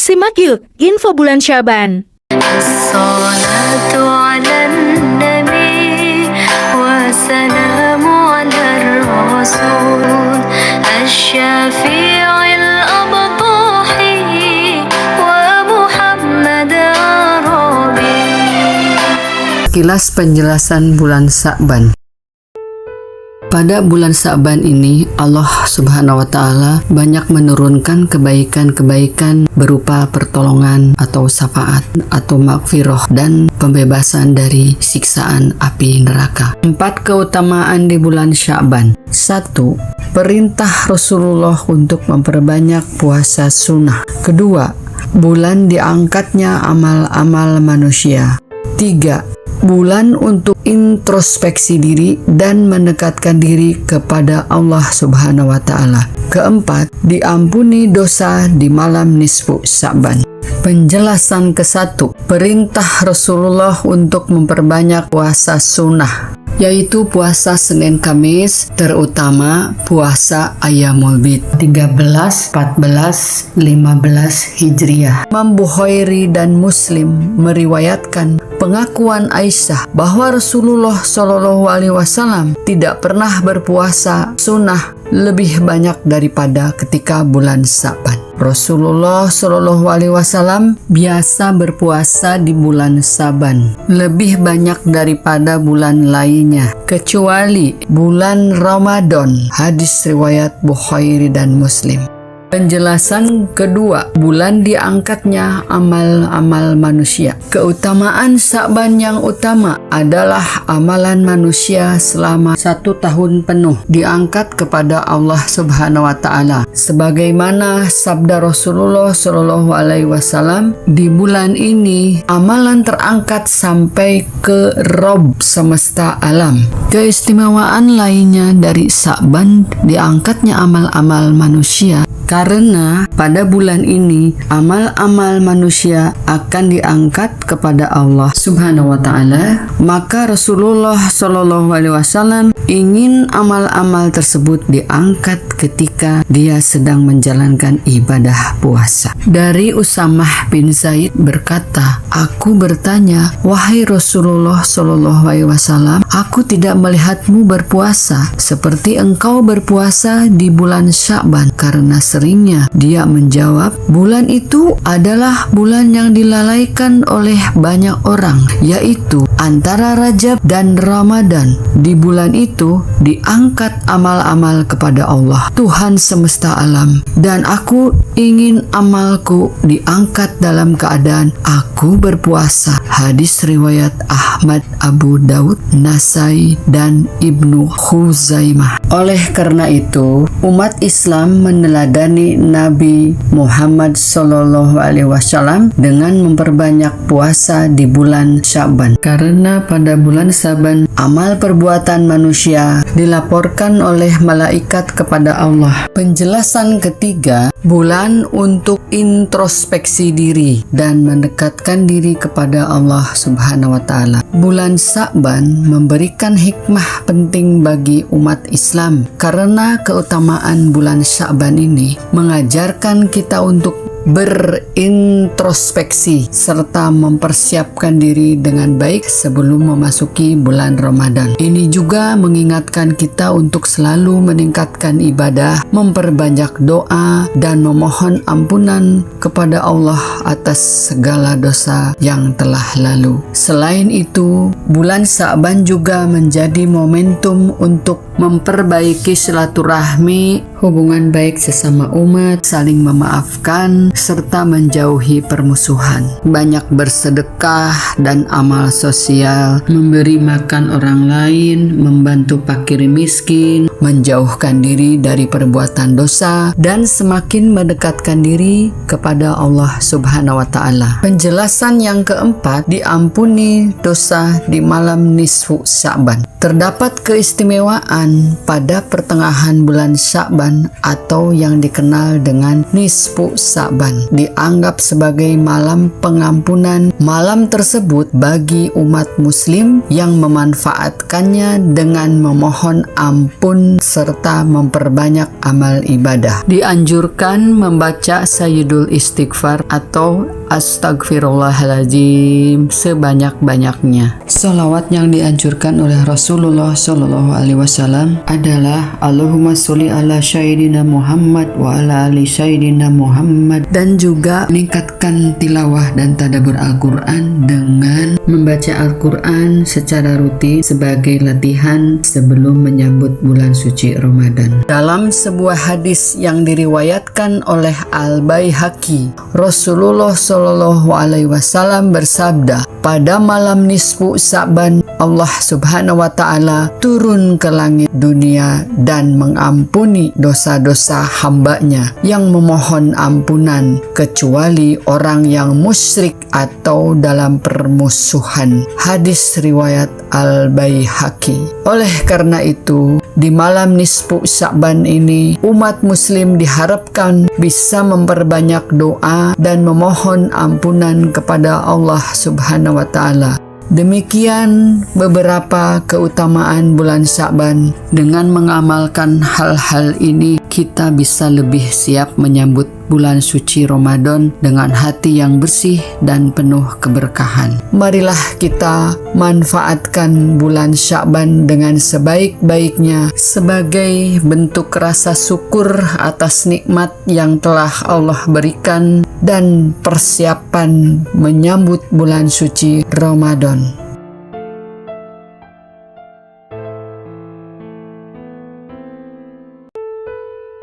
Simak yuk info bulan Syaban. As-salatu ala nabi wa salamu ala rasul asy-syafi'il abtahi wa Muhammad Arabi. Kilas penjelasan bulan Sa'ban. Pada bulan Sa'ban ini, Allah Subhanahu wa Ta'ala banyak menurunkan kebaikan-kebaikan berupa pertolongan atau syafaat atau maghfirah dan pembebasan dari siksaan api neraka. 4 keutamaan di bulan Sa'ban. 1. Perintah Rasulullah untuk memperbanyak puasa sunnah. 2. Bulan diangkatnya amal-amal manusia. 3. Bulan untuk introspeksi diri dan mendekatkan diri kepada Allah Subhanahu wa Ta'ala. 4. Diampuni dosa di malam nisfu Sa'ban. Penjelasan ke-1. Perintah Rasulullah untuk memperbanyak puasa sunnah, yaitu puasa Senin Kamis, terutama puasa Ayyamul Bid 13, 14, 15 Hijriah. Imam Bukhari dan Muslim meriwayatkan pengakuan Aisyah bahwa Rasulullah Shallallahu Alaihi Wasallam tidak pernah berpuasa sunnah lebih banyak daripada ketika bulan Sa'ban. Rasulullah Shallallahu Alaihi Wasallam biasa berpuasa di bulan Sa'ban lebih banyak daripada bulan lainnya, kecuali bulan Ramadan. Hadis riwayat Bukhari dan Muslim. Penjelasan kedua, bulan diangkatnya amal-amal manusia. Keutamaan Sa'ban yang utama adalah amalan manusia selama 1 tahun penuh diangkat kepada Allah Subhanahu wa Ta'ala. Sebagaimana sabda Rasulullah Shallallahu Alaihi Wasallam, di bulan ini amalan terangkat sampai ke Rabb semesta alam. Keistimewaan lainnya dari Sa'ban diangkatnya amal-amal manusia, karena pada bulan ini amal-amal manusia akan diangkat kepada Allah Subhanahu wa Ta'ala. Maka Rasulullah Shallallahu Alaihi Wasallam ingin amal-amal tersebut diangkat ketika dia sedang menjalankan ibadah puasa. Dari Usamah bin Zaid berkata, "Aku bertanya, wahai Rasulullah Shallallahu Alaihi Wasallam, aku tidak melihatmu berpuasa seperti engkau berpuasa di bulan Sa'ban." Karena seringnya dia menjawab, bulan itu adalah bulan yang dilalaikan oleh banyak orang, yaitu antara Rajab dan Ramadan. Di bulan itu diangkat amal-amal kepada Allah, Tuhan semesta alam, dan aku ingin amalku diangkat dalam keadaan aku berpuasa. Hadis riwayat Ahmad, Abu Daud, Nasai, dan Ibnu Khuzaimah. Oleh karena itu, umat Islam meneladani Nabi Muhammad Sallallahu Alaihi Wasallam dengan memperbanyak puasa di bulan Sa'ban, karena pada bulan Sa'ban amal perbuatan manusia dilaporkan oleh malaikat kepada Allah. Penjelasan ketiga, bulan untuk introspeksi diri dan mendekatkan diri kepada Allah Subhanahu wa Ta'ala. Bulan Sa'ban memberikan hikmah penting bagi umat Islam, karena keutamaan bulan Sa'ban ini mengajarkan kita untuk berintrospeksi serta mempersiapkan diri dengan baik sebelum memasuki bulan Ramadan. Ini juga mengingatkan kita untuk selalu meningkatkan ibadah, memperbanyak doa, dan memohon ampunan kepada Allah atas segala dosa yang telah lalu. Selain itu, bulan Sa'ban juga menjadi momentum untuk memperbaiki silaturahmi, hubungan baik sesama umat, saling memaafkan, serta menjauhi permusuhan. Banyak bersedekah dan amal sosial, memberi makan orang lain, membantu fakir miskin, menjauhkan diri dari perbuatan dosa, dan semakin mendekatkan diri kepada Allah Subhanahu wa Ta'ala. Penjelasan yang keempat, diampuni dosa di malam nisfu Sa'ban. Terdapat keistimewaan pada pertengahan bulan Sa'ban Sa'ban atau yang dikenal dengan Nisfu Sa'ban, dianggap sebagai malam pengampunan. Malam tersebut bagi umat muslim yang memanfaatkannya dengan memohon ampun serta memperbanyak amal ibadah. Dianjurkan membaca Sayyidul Istighfar atau Astagfirullahaladzim sebanyak-banyaknya. Sholawat yang dianjurkan oleh Rasulullah Shallallahu Alaihi Wasallam adalah Allahumma sholli ala Sayyidina Muhammad wa ala ali Sayyidina Muhammad, dan juga meningkatkan tilawah dan tadabbur Al-Quran dengan membaca Al-Quran secara rutin sebagai latihan sebelum menyambut bulan suci Ramadan. Dalam sebuah hadis yang diriwayatkan oleh Al-Baihaqi, Rasulullah Shallallahu Alaihi Wasallam bersabda, pada malam nisfu Sa'ban Allah Subhanahu wa Ta'ala turun ke langit dunia dan mengampuni dosa-dosa hambanya yang memohon ampunan, kecuali orang yang musyrik atau dalam permusuhan. Hadis riwayat Al-Baihaqi. Oleh karena itu, di malam nisfu Sa'ban ini umat muslim diharapkan bisa memperbanyak doa dan memohon ampunan kepada Allah Subhanahu wa Ta'ala. Demikian beberapa keutamaan bulan Sa'ban. Dengan mengamalkan hal-hal ini, kita bisa lebih siap menyambut bulan suci Ramadan dengan hati yang bersih dan penuh keberkahan. Marilah kita manfaatkan bulan Sya'ban dengan sebaik-baiknya sebagai bentuk rasa syukur atas nikmat yang telah Allah berikan dan persiapan menyambut bulan suci Ramadan.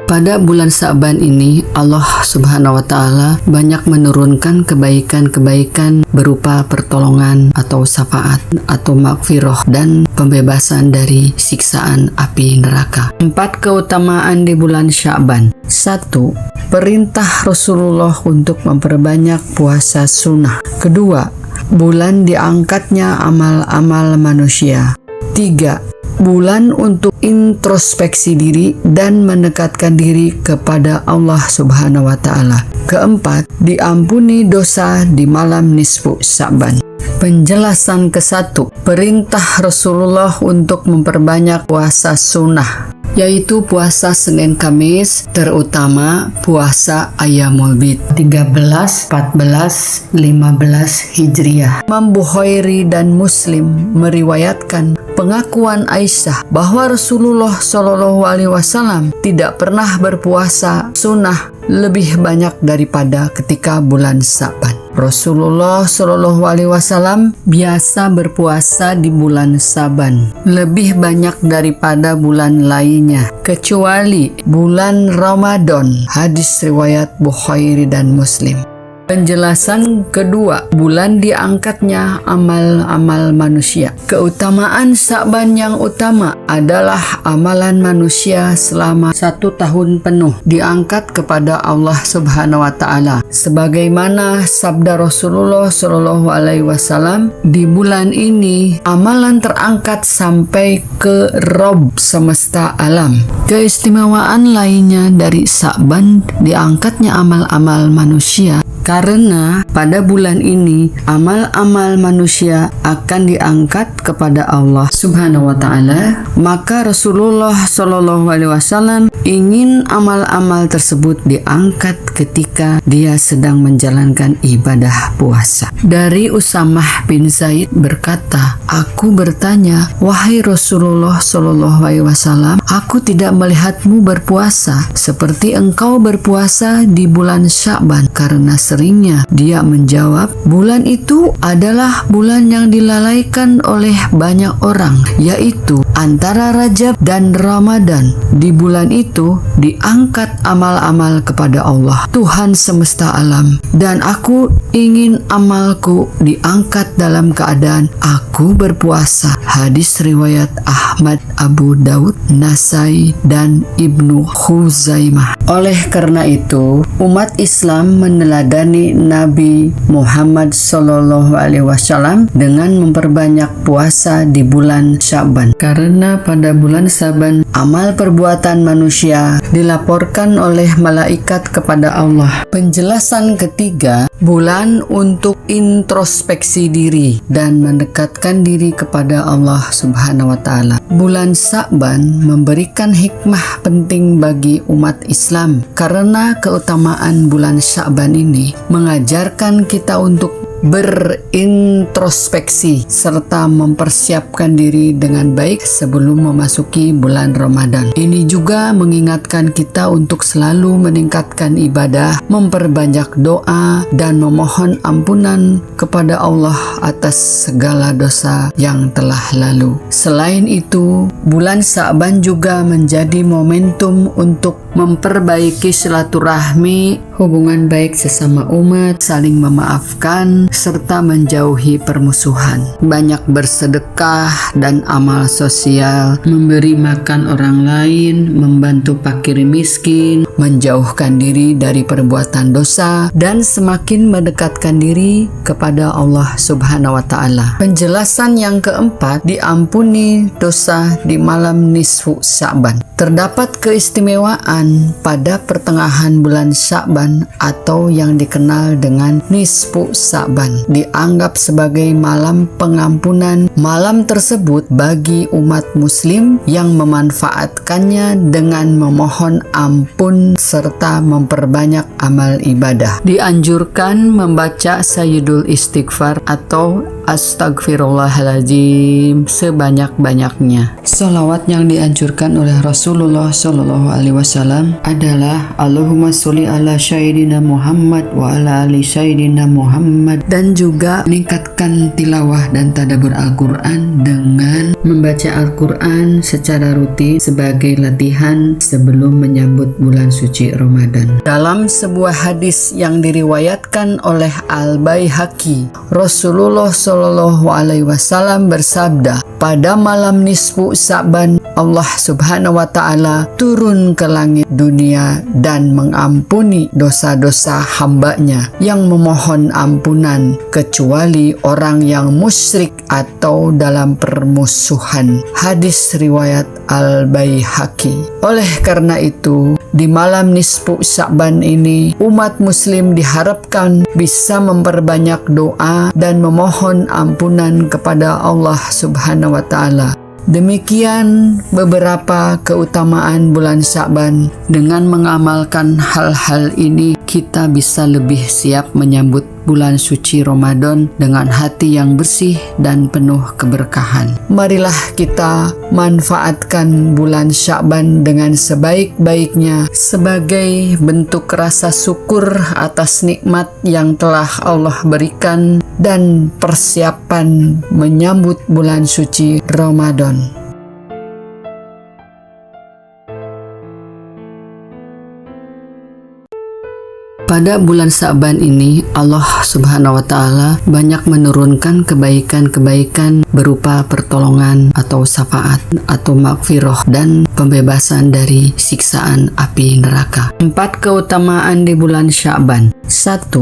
Pada bulan Sa'ban ini, Allah Subhanahu wa Ta'ala banyak menurunkan kebaikan-kebaikan berupa pertolongan atau syafaat atau maghfirah dan pembebasan dari siksaan api neraka. 4 keutamaan di bulan Sya'ban. 1. Perintah Rasulullah untuk memperbanyak puasa sunnah. 2. Bulan diangkatnya amal-amal manusia. 3. Bulan untuk introspeksi diri dan mendekatkan diri kepada Allah Subhanahu wa Ta'ala. 4. Diampuni dosa di malam nisfu Sa'ban. Penjelasan ke-1. Perintah Rasulullah untuk memperbanyak puasa sunnah, yaitu puasa Senin Kamis, terutama puasa Ayyamul Bid 13, 14, 15 Hijriah. Imam Bukhari dan Muslim meriwayatkan pengakuan Aisyah bahwa Rasulullah Shallallahu Alaihi Wasallam tidak pernah berpuasa sunnah lebih banyak daripada ketika bulan Sa'ban. Rasulullah Shallallahu Alaihi Wasallam biasa berpuasa di bulan Sa'ban lebih banyak daripada bulan lainnya, kecuali bulan Ramadan. Hadis riwayat Bukhari dan Muslim. Penjelasan kedua, bulan diangkatnya amal-amal manusia. Keutamaan Sa'ban yang utama adalah amalan manusia selama 1 tahun penuh diangkat kepada Allah Subhanahu wa Ta'ala. Sebagaimana sabda Rasulullah Shallallahu Alaihi Wasallam, di bulan ini amalan terangkat sampai ke Rabb semesta alam. Keistimewaan lainnya dari Sa'ban diangkatnya amal-amal manusia, karena pada bulan ini amal-amal manusia akan diangkat kepada Allah Subhanahu wa Ta'ala. Maka Rasulullah Shallallahu Alaihi Wasallam ingin amal-amal tersebut diangkat ketika dia sedang menjalankan ibadah puasa. Dari Usamah bin Zaid berkata, aku bertanya, wahai Rasulullah Shallallahu Alaihi Wasallam, aku tidak melihatmu berpuasa seperti engkau berpuasa di bulan Sya'ban. Karena seringnya dia menjawab, bulan itu adalah bulan yang dilalaikan oleh banyak orang, yaitu antara Rajab dan Ramadan. Di bulan itu diangkat amal-amal kepada Allah, Tuhan semesta alam, dan aku ingin amalku diangkat dalam keadaan aku berpuasa. Hadis riwayat Ahmad, Abu Daud, Nasai, dan Ibnu Khuzaimah. Oleh karena itu, umat Islam meneladani Nabi Muhammad SAW dengan memperbanyak puasa di bulan Sya'ban. Karena pada bulan Sya'ban, amal perbuatan manusia dilaporkan oleh malaikat kepada Allah. Penjelasan ketiga, bulan untuk introspeksi diri dan mendekatkan diri kepada Allah Subhanahu wa Ta'ala. Bulan Sya'ban memberikan hikmah penting bagi umat Islam karena keutamaan bulan Sya'ban ini mengajarkan kita untuk berintrospeksi serta mempersiapkan diri dengan baik sebelum memasuki bulan Ramadan. Ini juga mengingatkan kita untuk selalu meningkatkan ibadah, memperbanyak doa, dan memohon ampunan kepada Allah atas segala dosa yang telah lalu. Selain itu, bulan Sya'ban juga menjadi momentum untuk memperbaiki silaturahmi, hubungan baik sesama umat, saling memaafkan, serta menjauhi permusuhan. Banyak bersedekah dan amal sosial, memberi makan orang lain, membantu fakir miskin, menjauhkan diri dari perbuatan dosa, dan semakin mendekatkan diri kepada Allah Subhanahu wa Ta'ala. Penjelasan yang keempat, diampuni dosa di malam nisfu Sya'ban. Terdapat keistimewaan pada pertengahan bulan Sya'ban atau yang dikenal dengan nisfu Sya'ban. Dianggap sebagai malam pengampunan. Malam tersebut bagi umat muslim yang memanfaatkannya dengan memohon ampun serta memperbanyak amal ibadah. Dianjurkan membaca Sayyidul Istighfar atau Astagfirullahaladzim sebanyak-banyaknya. Salawat yang dianjurkan oleh Rasulullah SAW adalah Allahumma sholli ala Sayyidina Muhammad wa ala ali Sayyidina Muhammad, dan juga meningkatkan tilawah dan tadabbur Al-Quran dengan membaca Al-Quran secara rutin sebagai latihan sebelum menyambut bulan suci Ramadan. Dalam sebuah hadis yang diriwayatkan oleh Al-Baihaqi, Rasulullah SAW bersabda, pada malam nisfu Sya'ban Allah Subhanahu wa Ta'ala turun ke langit dunia dan mengampuni dosa-dosa hambanya yang memohon ampunan, kecuali orang yang musyrik atau dalam permusuhan. Hadis riwayat Al-Baihaqi. Oleh karena itu, di malam nisfu Sya'ban ini umat muslim diharapkan bisa memperbanyak doa dan memohon ampunan kepada Allah Subhanahu wa Ta'ala. Demikian beberapa keutamaan bulan Sya'ban. Dengan mengamalkan hal-hal ini, kita bisa lebih siap menyambut bulan suci Ramadan dengan hati yang bersih dan penuh keberkahan. Marilah kita manfaatkan bulan Sya'ban dengan sebaik-baiknya sebagai bentuk rasa syukur atas nikmat yang telah Allah berikan dan persiapan menyambut bulan suci Ramadan. Pada bulan Sya'ban ini, Allah Subhanahu wa Ta'ala banyak menurunkan kebaikan-kebaikan berupa pertolongan atau syafaat atau maghfirah dan pembebasan dari siksaan api neraka. 4 keutamaan di bulan Sya'ban. 1.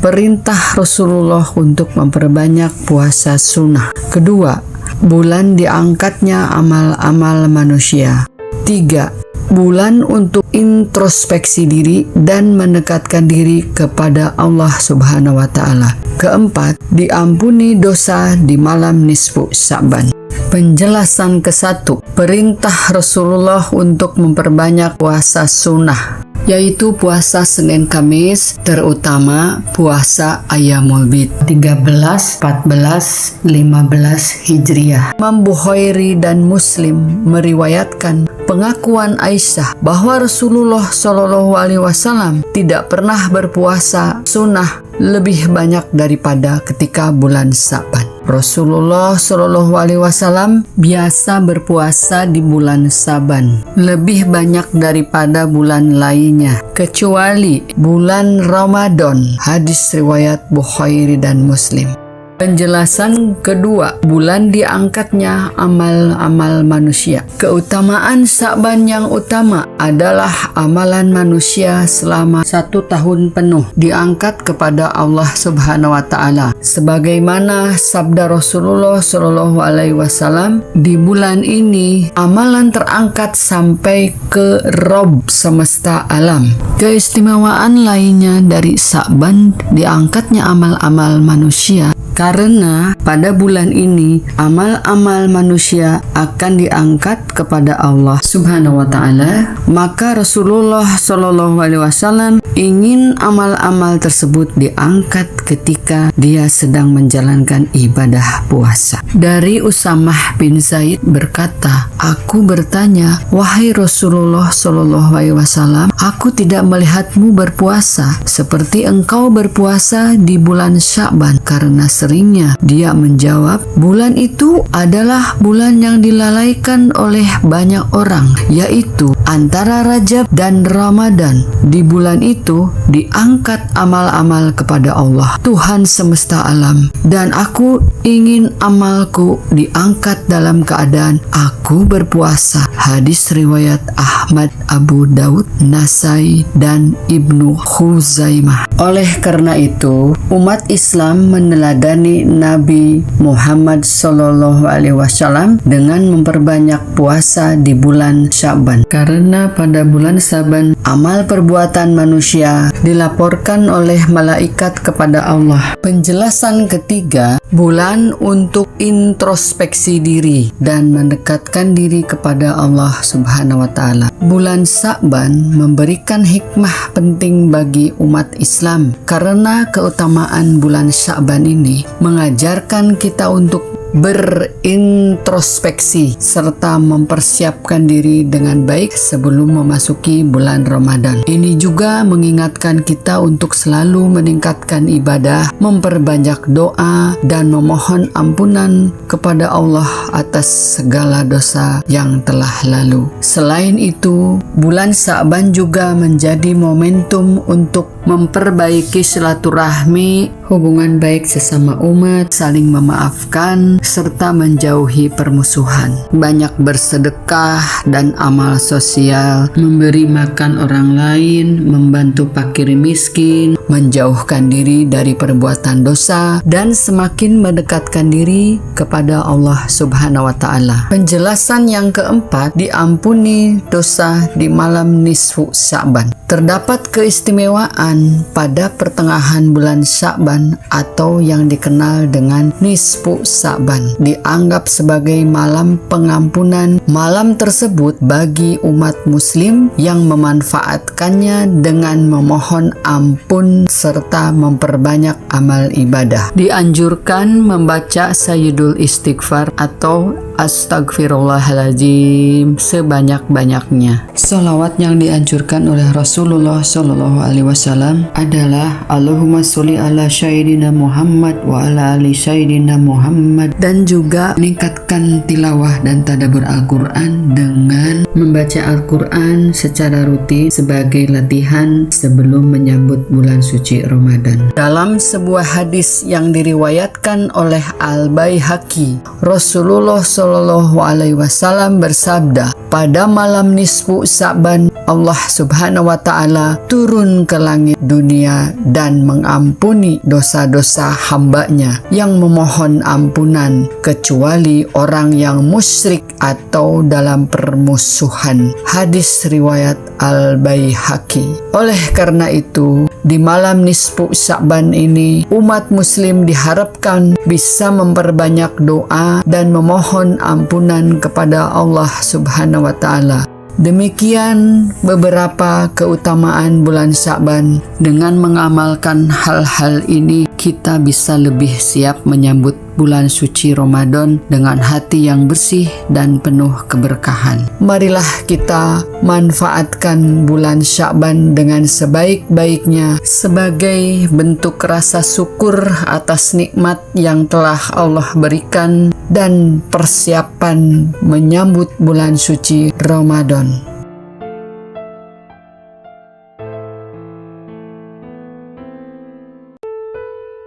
Perintah Rasulullah untuk memperbanyak puasa sunnah. 2. Bulan diangkatnya amal-amal manusia. 3. Bulan untuk introspeksi diri dan mendekatkan diri kepada Allah Subhanahu wa Ta'ala. 4. Diampuni dosa di malam nisfu Sya'ban. Penjelasan ke-1, perintah Rasulullah untuk memperbanyak puasa sunnah, yaitu puasa Senin Kamis, terutama puasa Ayyamul Bid 13, 14, 15 Hijriah. Imam Bukhari dan Muslim meriwayatkan pengakuan Aisyah bahwa Rasulullah SAW tidak pernah berpuasa sunnah lebih banyak daripada ketika bulan Sya'ban. Rasulullah SAW biasa berpuasa di bulan Sya'ban lebih banyak daripada bulan lainnya, kecuali bulan Ramadan. Hadis riwayat Bukhari dan Muslim. Penjelasan kedua, bulan diangkatnya amal-amal manusia. Keutamaan Sya'ban yang utama adalah amalan manusia selama 1 tahun penuh diangkat kepada Allah Subhanahu wa Ta'ala. Sebagaimana sabda Rasulullah Shallallahu Alaihi Wasallam, di bulan ini amalan terangkat sampai ke Rabb semesta alam. Keistimewaan lainnya dari Sya'ban diangkatnya amal-amal manusia, karena pada bulan ini amal-amal manusia akan diangkat kepada Allah Subhanahu wa Ta'ala. Maka Rasulullah Shallallahu Alaihi Wasallam ingin amal-amal tersebut diangkat ketika dia sedang menjalankan ibadah puasa. Dari Usamah bin Zaid berkata, "Aku bertanya, wahai Rasulullah Shallallahu Alaihi Wasallam, aku tidak melihatmu berpuasa seperti engkau berpuasa di bulan Sya'ban." Karena seringnya dia menjawab, bulan itu adalah bulan yang dilalaikan oleh banyak orang, yaitu antara Rajab dan Ramadan. Di bulan itu diangkat amal-amal kepada Allah, Tuhan semesta alam, dan aku ingin amalku diangkat dalam keadaan aku berpuasa. Hadis riwayat Ahmad, Abu Daud, Nasai, dan Ibnu Khuzaimah. Oleh karena itu, umat Islam meneladani Nabi Muhammad Sallallahu Alaihi Wasallam dengan memperbanyak puasa di bulan Sya'ban. Karena pada bulan Sya'ban amal perbuatan manusia dilaporkan oleh malaikat kepada Allah. Penjelasan ketiga, bulan untuk introspeksi diri dan mendekatkan diri kepada Allah Subhanahu wa Ta'ala. Bulan Sya'ban memberikan hikmah penting bagi umat Islam karena keutamaan bulan Sya'ban ini mengajarkan kita untuk berintrospeksi serta mempersiapkan diri dengan baik sebelum memasuki bulan Ramadan. Ini juga mengingatkan kita untuk selalu meningkatkan ibadah, memperbanyak doa, dan memohon ampunan kepada Allah atas segala dosa yang telah lalu. Selain itu, bulan Sya'ban juga menjadi momentum untuk memperbaiki silaturahmi, hubungan baik sesama umat, saling memaafkan, serta menjauhi permusuhan. Banyak bersedekah dan amal sosial, memberi makan orang lain, membantu fakir miskin, menjauhkan diri dari perbuatan dosa, dan semakin mendekatkan diri kepada Allah Subhanahu wa Ta'ala. Penjelasan yang keempat, diampuni dosa di malam nisfu Sya'ban. Terdapat keistimewaan pada pertengahan bulan Sya'ban atau yang dikenal dengan nisfu Sya'ban. Dianggap sebagai malam pengampunan. Malam tersebut bagi umat muslim yang memanfaatkannya dengan memohon ampun serta memperbanyak amal ibadah. Dianjurkan membaca Sayyidul Istighfar atau Astagfirullahaladzim sebanyak-banyaknya. Salawat yang dianjurkan oleh Rasulullah Shallallahu Alaihi Wasallam adalah Allahumma sholli ala Sayyidina Muhammad wa ala ali Sayyidina Muhammad, dan juga meningkatkan tilawah dan tadabbur Al-Quran dengan membaca Al-Quran secara rutin sebagai latihan sebelum menyambut bulan suci Ramadan. Dalam sebuah hadis yang diriwayatkan oleh Al-Baihaqi, Rasulullah Shallallahu Alaihi Wasallam bersabda, pada malam nisfu Sya'ban Allah Subhanahu wa Ta'ala turun ke langit dunia dan mengampuni dosa-dosa hambanya yang memohon ampunan, kecuali orang yang musyrik atau dalam permusuhan. Hadis riwayat Al-Baihaqi. Oleh karena itu, di malam nisfu Sya'ban ini umat muslim diharapkan bisa memperbanyak doa dan memohon ampunan kepada Allah Subhanahu wa Ta'ala. Demikian beberapa keutamaan bulan Sya'ban. Dengan mengamalkan hal-hal ini, kita bisa lebih siap menyambut bulan suci Ramadan dengan hati yang bersih dan penuh keberkahan. Marilah kita manfaatkan bulan Sya'ban dengan sebaik-baiknya sebagai bentuk rasa syukur atas nikmat yang telah Allah berikan dan persiapan menyambut bulan suci Ramadan.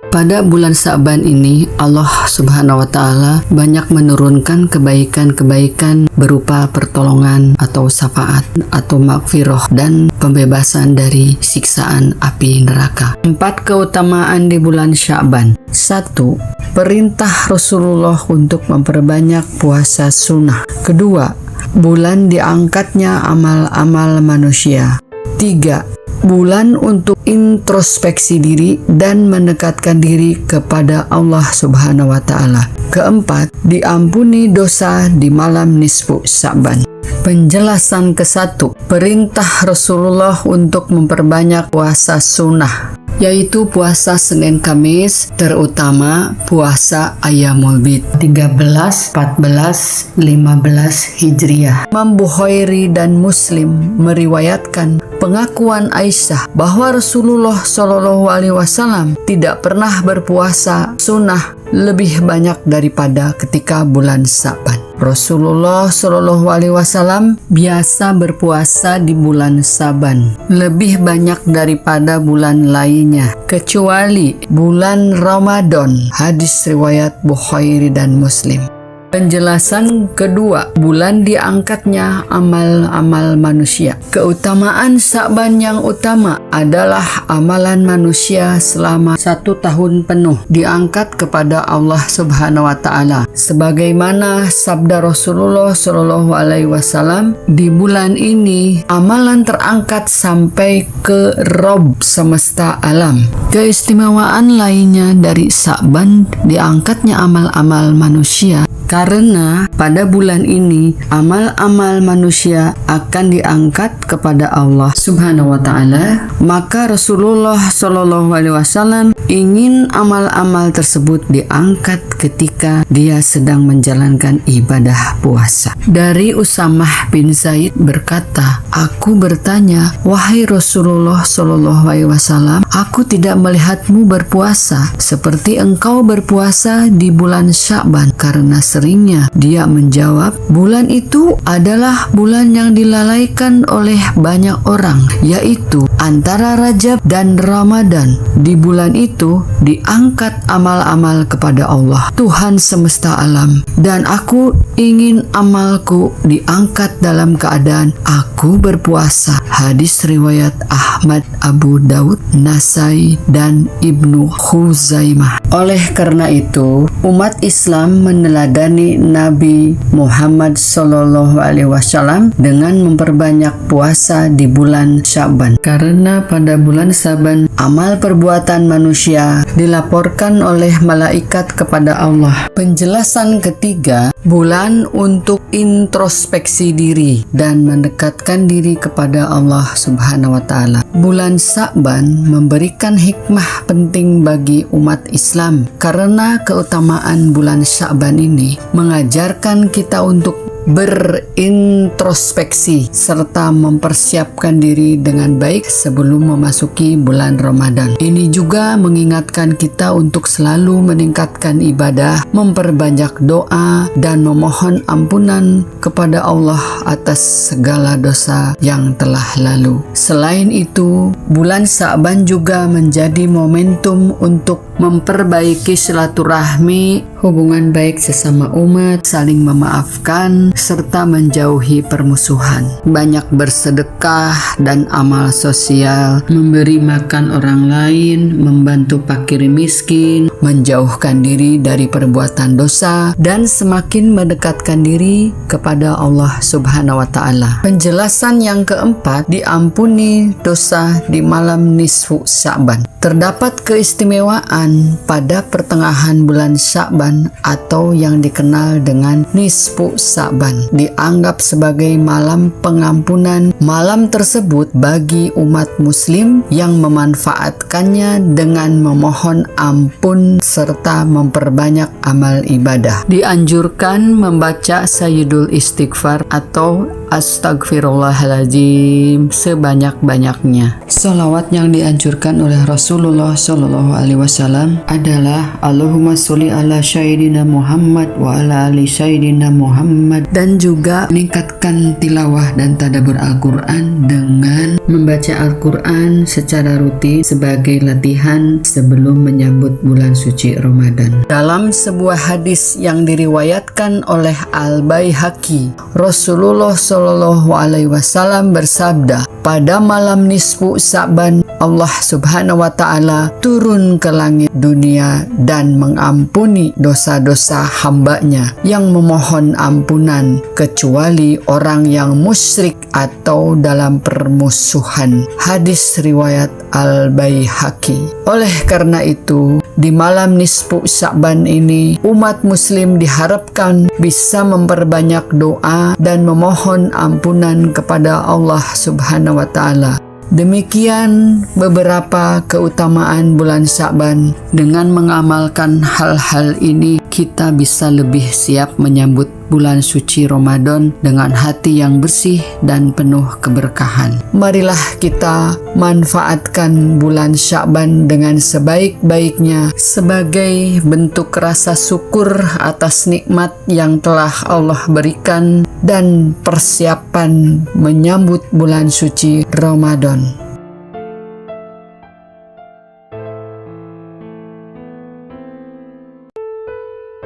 Pada bulan Sa'ban ini Allah Subhanahu wa Ta'ala banyak menurunkan kebaikan-kebaikan berupa pertolongan atau syafaat atau maghfirah dan pembebasan dari siksaan api neraka. 4 keutamaan di bulan Sya'ban. 1. Perintah Rasulullah untuk memperbanyak puasa sunnah. 2. Bulan diangkatnya amal-amal manusia. 3. Bulan untuk introspeksi diri dan mendekatkan diri kepada Allah Subhanahu wa Ta'ala. 4. Diampuni dosa di malam nisfu Sya'ban. Penjelasan ke-1. Perintah Rasulullah untuk memperbanyak puasa sunnah, yaitu puasa Senin Kamis, terutama puasa Ayyamul Bid 13, 14, 15 Hijriah. Imam Bukhari dan Muslim meriwayatkan pengakuan Aisyah bahwa Rasulullah Shallallahu Alaihi Wasallam tidak pernah berpuasa sunnah lebih banyak daripada ketika bulan Sya'ban. Rasulullah Shallallahu Alaihi Wasallam biasa berpuasa di bulan Sya'ban lebih banyak daripada bulan lainnya, kecuali bulan Ramadan. Hadis riwayat Bukhari dan Muslim. Penjelasan kedua, bulan diangkatnya amal-amal manusia. Keutamaan Sya'ban yang utama adalah amalan manusia selama 1 tahun penuh diangkat kepada Allah Subhanahu wa Ta'ala. Sebagaimana sabda Rasulullah Shallallahu Alaihi Wasallam, di bulan ini amalan terangkat sampai ke Rabb semesta alam. Keistimewaan lainnya dari Sya'ban diangkatnya amal-amal manusia, karena pada bulan ini amal-amal manusia akan diangkat kepada Allah Subhanahu wa Ta'ala. Maka Rasulullah Shallallahu Alaihi Wasallam ingin amal-amal tersebut diangkat ketika dia sedang menjalankan ibadah puasa. Dari Usamah bin Zaid berkata, "Aku bertanya, wahai Rasulullah Shallallahu Alaihi Wasallam, aku tidak melihatmu berpuasa seperti engkau berpuasa di bulan Sya'ban." Karena seringnya dia menjawab, bulan itu adalah bulan yang dilalaikan oleh banyak orang, yaitu antara Rajab dan Ramadan. Di bulan itu diangkat amal-amal kepada Allah, Tuhan semesta alam, dan aku ingin amalku diangkat dalam keadaan aku berpuasa. Hadis riwayat Ahmad, Abu Daud, Nasai, dan Ibnu Khuzaimah. Oleh karena itu, umat Islam meneladani Nabi Muhammad Sallallahu Alaihi Wasallam dengan memperbanyak puasa di bulan Sya'ban. Karena pada bulan Sya'ban amal perbuatan manusia dilaporkan oleh malaikat kepada Allah. Penjelasan ketiga, bulan untuk introspeksi diri dan mendekatkan diri kepada Allah Subhanahu wa Ta'ala. Bulan Sya'ban memberikan hikmah penting bagi umat Islam karena keutamaan bulan Sya'ban ini mengajarkan kita untuk berintrospeksi serta mempersiapkan diri dengan baik sebelum memasuki bulan Ramadan. Ini juga mengingatkan kita untuk selalu meningkatkan ibadah, memperbanyak doa, dan memohon ampunan kepada Allah atas segala dosa yang telah lalu. Selain itu, bulan Sya'ban juga menjadi momentum untuk memperbaiki silaturahmi, hubungan baik sesama umat, saling memaafkan, serta menjauhi permusuhan. Banyak bersedekah dan amal sosial, memberi makan orang lain, membantu fakir miskin, menjauhkan diri dari perbuatan dosa, dan semakin mendekatkan diri kepada Allah Subhanahu wa Ta'ala. Penjelasan yang keempat, diampuni dosa di malam nisfu Sya'ban. Terdapat keistimewaan pada pertengahan bulan Sya'ban atau yang dikenal dengan nisfu Sya'ban, dianggap sebagai malam pengampunan. Malam tersebut bagi umat muslim yang memanfaatkannya dengan memohon ampun serta memperbanyak amal ibadah. Dianjurkan membaca Sayyidul Istighfar atau Astagfirullahaladzim sebanyak-banyaknya. Salawat yang dianjurkan oleh Rasulullah Shallallahu Alaihi Wasallam adalah Allahumma sholli ala Sayyidina Muhammad wa ala ali Sayyidina Muhammad, dan juga meningkatkan tilawah dan tadabbur Al-Quran dengan membaca Al-Quran secara rutin sebagai latihan sebelum menyambut bulan suci Ramadan. Dalam sebuah hadis yang diriwayatkan oleh Al-Baihaqi, Rasulullah Shallallahu Alaihi Wasallam bersabda, pada malam nisfu Sa'ban Allah Subhanahu wa Ta'ala turun ke langit dunia dan mengampuni dosa-dosa hambanya yang memohon ampunan, kecuali orang yang musyrik atau dalam permusuhan. Hadis riwayat Al-Baihaqi. Oleh karena itu, di malam nisfu Sa'ban ini umat muslim diharapkan bisa memperbanyak doa dan memohon ampunan kepada Allah Subhanahu wa Ta'ala. Demikian beberapa keutamaan bulan Sya'ban. Dengan mengamalkan hal-hal ini, kita bisa lebih siap menyambut bulan suci Ramadan dengan hati yang bersih dan penuh keberkahan. Marilah kita manfaatkan bulan Sya'ban dengan sebaik-baiknya sebagai bentuk rasa syukur atas nikmat yang telah Allah berikan dan persiapan menyambut bulan suci Ramadan.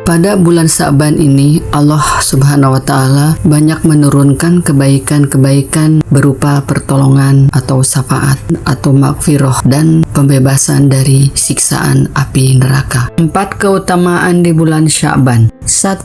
Pada bulan Sya'ban ini, Allah Subhanahu wa Ta'ala banyak menurunkan kebaikan-kebaikan berupa pertolongan atau syafaat atau maghfirah dan pembebasan dari siksaan api neraka. 4 keutamaan di bulan Sya'ban. 1.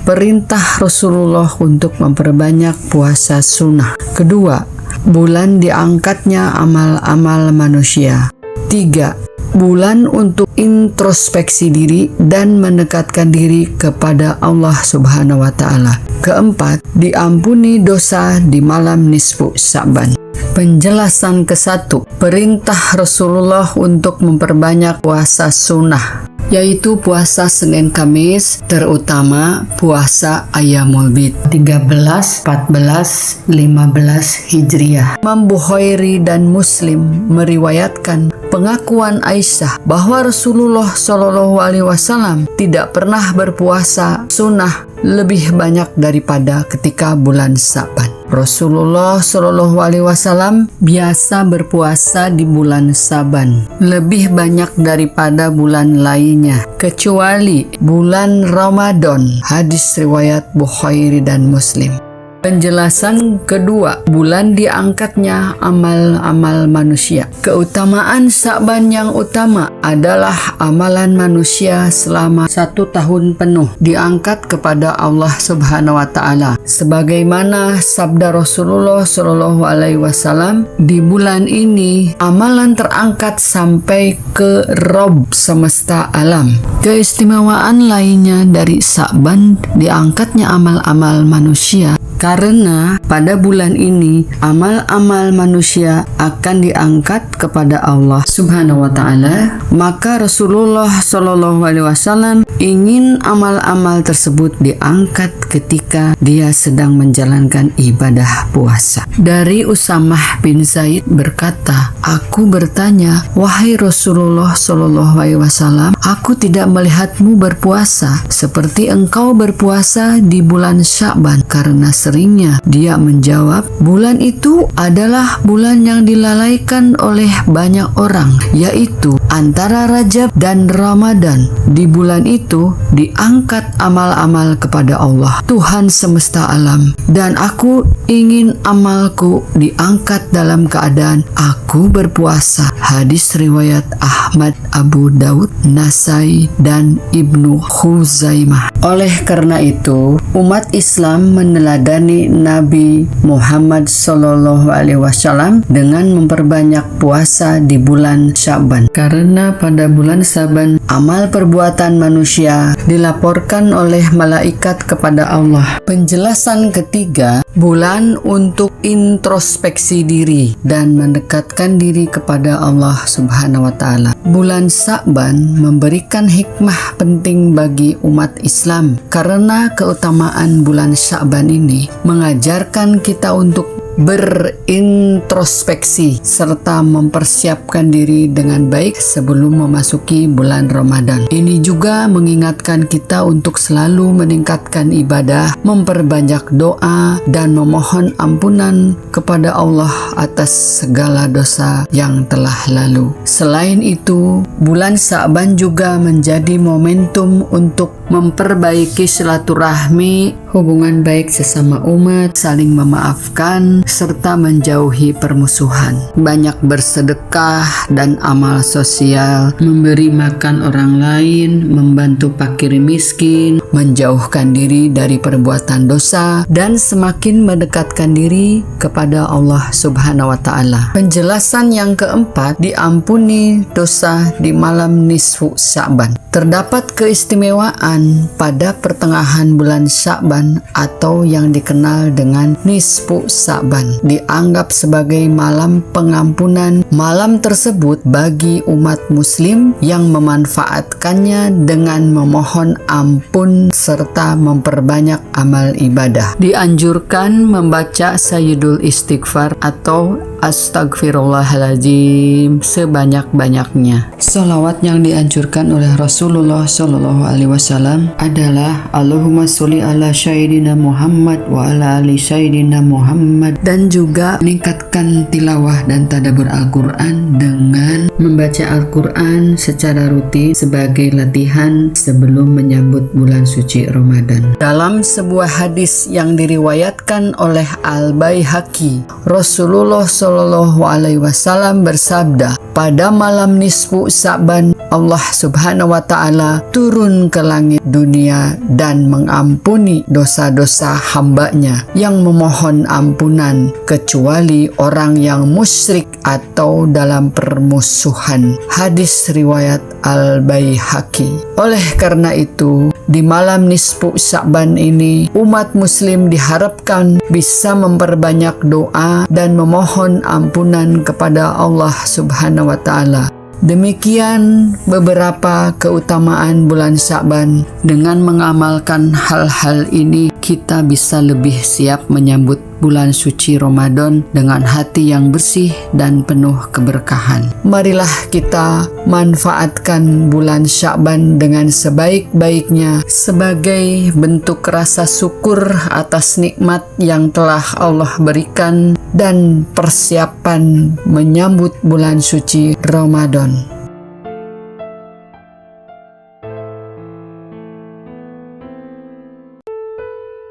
Perintah Rasulullah untuk memperbanyak puasa sunnah. 2. Bulan diangkatnya amal-amal manusia. 3. Bulan untuk introspeksi diri dan mendekatkan diri kepada Allah Subhanahu wa Ta'ala. 4. Diampuni dosa di malam nisfu Sya'ban. Penjelasan ke-1. Perintah Rasulullah untuk memperbanyak puasa sunnah, yaitu puasa Senin Kamis, terutama puasa Ayyamul Bid 13, 14, 15 Hijriah. Imam Bukhari dan Muslim meriwayatkan pengakuan Aisyah bahwa Rasulullah Shallallahu Alaihi Wasallam tidak pernah berpuasa sunnah lebih banyak daripada ketika bulan Sya'ban. Rasulullah Shallallahu Alaihi Wasallam biasa berpuasa di bulan Sya'ban lebih banyak daripada bulan lainnya, kecuali bulan Ramadan. Hadis riwayat Bukhari dan Muslim. Penjelasan kedua, bulan diangkatnya amal-amal manusia. Keutamaan Sya'ban yang utama adalah amalan manusia selama 1 tahun penuh diangkat kepada Allah Subhanahu wa Ta'ala. Sebagaimana sabda Rasulullah Shallallahu Alaihi Wasallam, di bulan ini amalan terangkat sampai ke Rabb semesta alam. Keistimewaan lainnya dari Sya'ban diangkatnya amal-amal manusia, karena pada bulan ini amal-amal manusia akan diangkat kepada Allah Subhanahu wa Ta'ala. Maka Rasulullah Shallallahu Alaihi Wasallam ingin amal-amal tersebut diangkat ketika dia sedang menjalankan ibadah puasa. Dari Usamah bin Zaid berkata, aku bertanya, wahai Rasulullah Shallallahu Alaihi Wasallam, aku tidak melihatmu berpuasa seperti engkau berpuasa di bulan Sya'ban. Karena seringnya dia menjawab, bulan itu adalah bulan yang dilalaikan oleh banyak orang, yaitu antara Rajab dan Ramadan. Di bulan itu diangkat amal-amal kepada Allah, Tuhan semesta alam, dan aku ingin amalku diangkat dalam keadaan aku berpuasa. Hadis riwayat Ahmad, Abu Daud, Nasai, dan Ibnu Khuzaimah. Oleh karena itu, umat Islam meneladani Nabi Muhammad Sallallahu Alaihi Wasallam dengan memperbanyak puasa di bulan Sya'ban, karena Karena pada bulan Saban, amal perbuatan manusia dilaporkan oleh malaikat kepada Allah. Penjelasan ketiga, bulan untuk introspeksi diri dan mendekatkan diri kepada Allah Subhanahu wa Ta'ala. Bulan Sa'ban memberikan hikmah penting bagi umat Islam karena keutamaan bulan Sa'ban ini mengajarkan kita untuk berintrospeksi serta mempersiapkan diri dengan baik sebelum memasuki bulan Ramadan. Ini juga mengingatkan kita untuk selalu meningkatkan ibadah, memperbanyak doa, dan memohon ampunan kepada Allah atas segala dosa yang telah lalu. Selain itu, bulan Sa'ban juga menjadi momentum untuk memperbaiki silaturahmi, hubungan baik sesama umat, saling memaafkan, serta menjauhi permusuhan. Banyak bersedekah dan amal sosial, memberi makan orang lain, membantu fakir miskin, menjauhkan diri dari perbuatan dosa, dan semakin mendekatkan diri kepada Allah Subhanahu wa Ta'ala. Penjelasan yang keempat, diampuni dosa di malam nisfu Sya'ban. Terdapat keistimewaan pada pertengahan bulan Sya'ban atau yang dikenal dengan nisfu Sya'ban. Dianggap sebagai malam pengampunan. Malam tersebut bagi umat muslim yang memanfaatkannya dengan memohon ampun serta memperbanyak amal ibadah. Dianjurkan membaca Sayyidul Istighfar atau Astagfirullahaladzim sebanyak-banyaknya. Sholawat yang dianjurkan oleh Rasulullah Shallallahu Alaihi Wasallam adalah Allahumma sholli ala Sayyidina Muhammad wa ala ali Sayyidina Muhammad, dan juga meningkatkan tilawah dan tadabbur Al-Quran dengan membaca Al-Quran secara rutin sebagai latihan sebelum menyambut bulan suci Ramadan. Dalam sebuah hadis yang diriwayatkan oleh Al-Baihaqi, Rasulullah Shallallahu Alaihi Wasallam bersabda, pada malam nisfu Sya'ban Allah Subhanahu wa Ta'ala turun ke langit dunia dan mengampuni dosa-dosa hambanya yang memohon ampunan, kecuali orang yang musyrik atau dalam permusuhan. Hadis riwayat Al-Baihaqi. Oleh karena itu, di malam nisfu Sya'ban ini umat muslim diharapkan bisa memperbanyak doa dan memohon ampunan kepada Allah Subhanahu wa Ta'ala. Demikian beberapa keutamaan bulan Sya'ban. Dengan mengamalkan hal-hal ini, kita bisa lebih siap menyambut bulan suci Ramadan dengan hati yang bersih dan penuh keberkahan. Marilah kita manfaatkan bulan Sya'ban dengan sebaik-baiknya sebagai bentuk rasa syukur atas nikmat yang telah Allah berikan dan persiapan menyambut bulan suci Ramadan.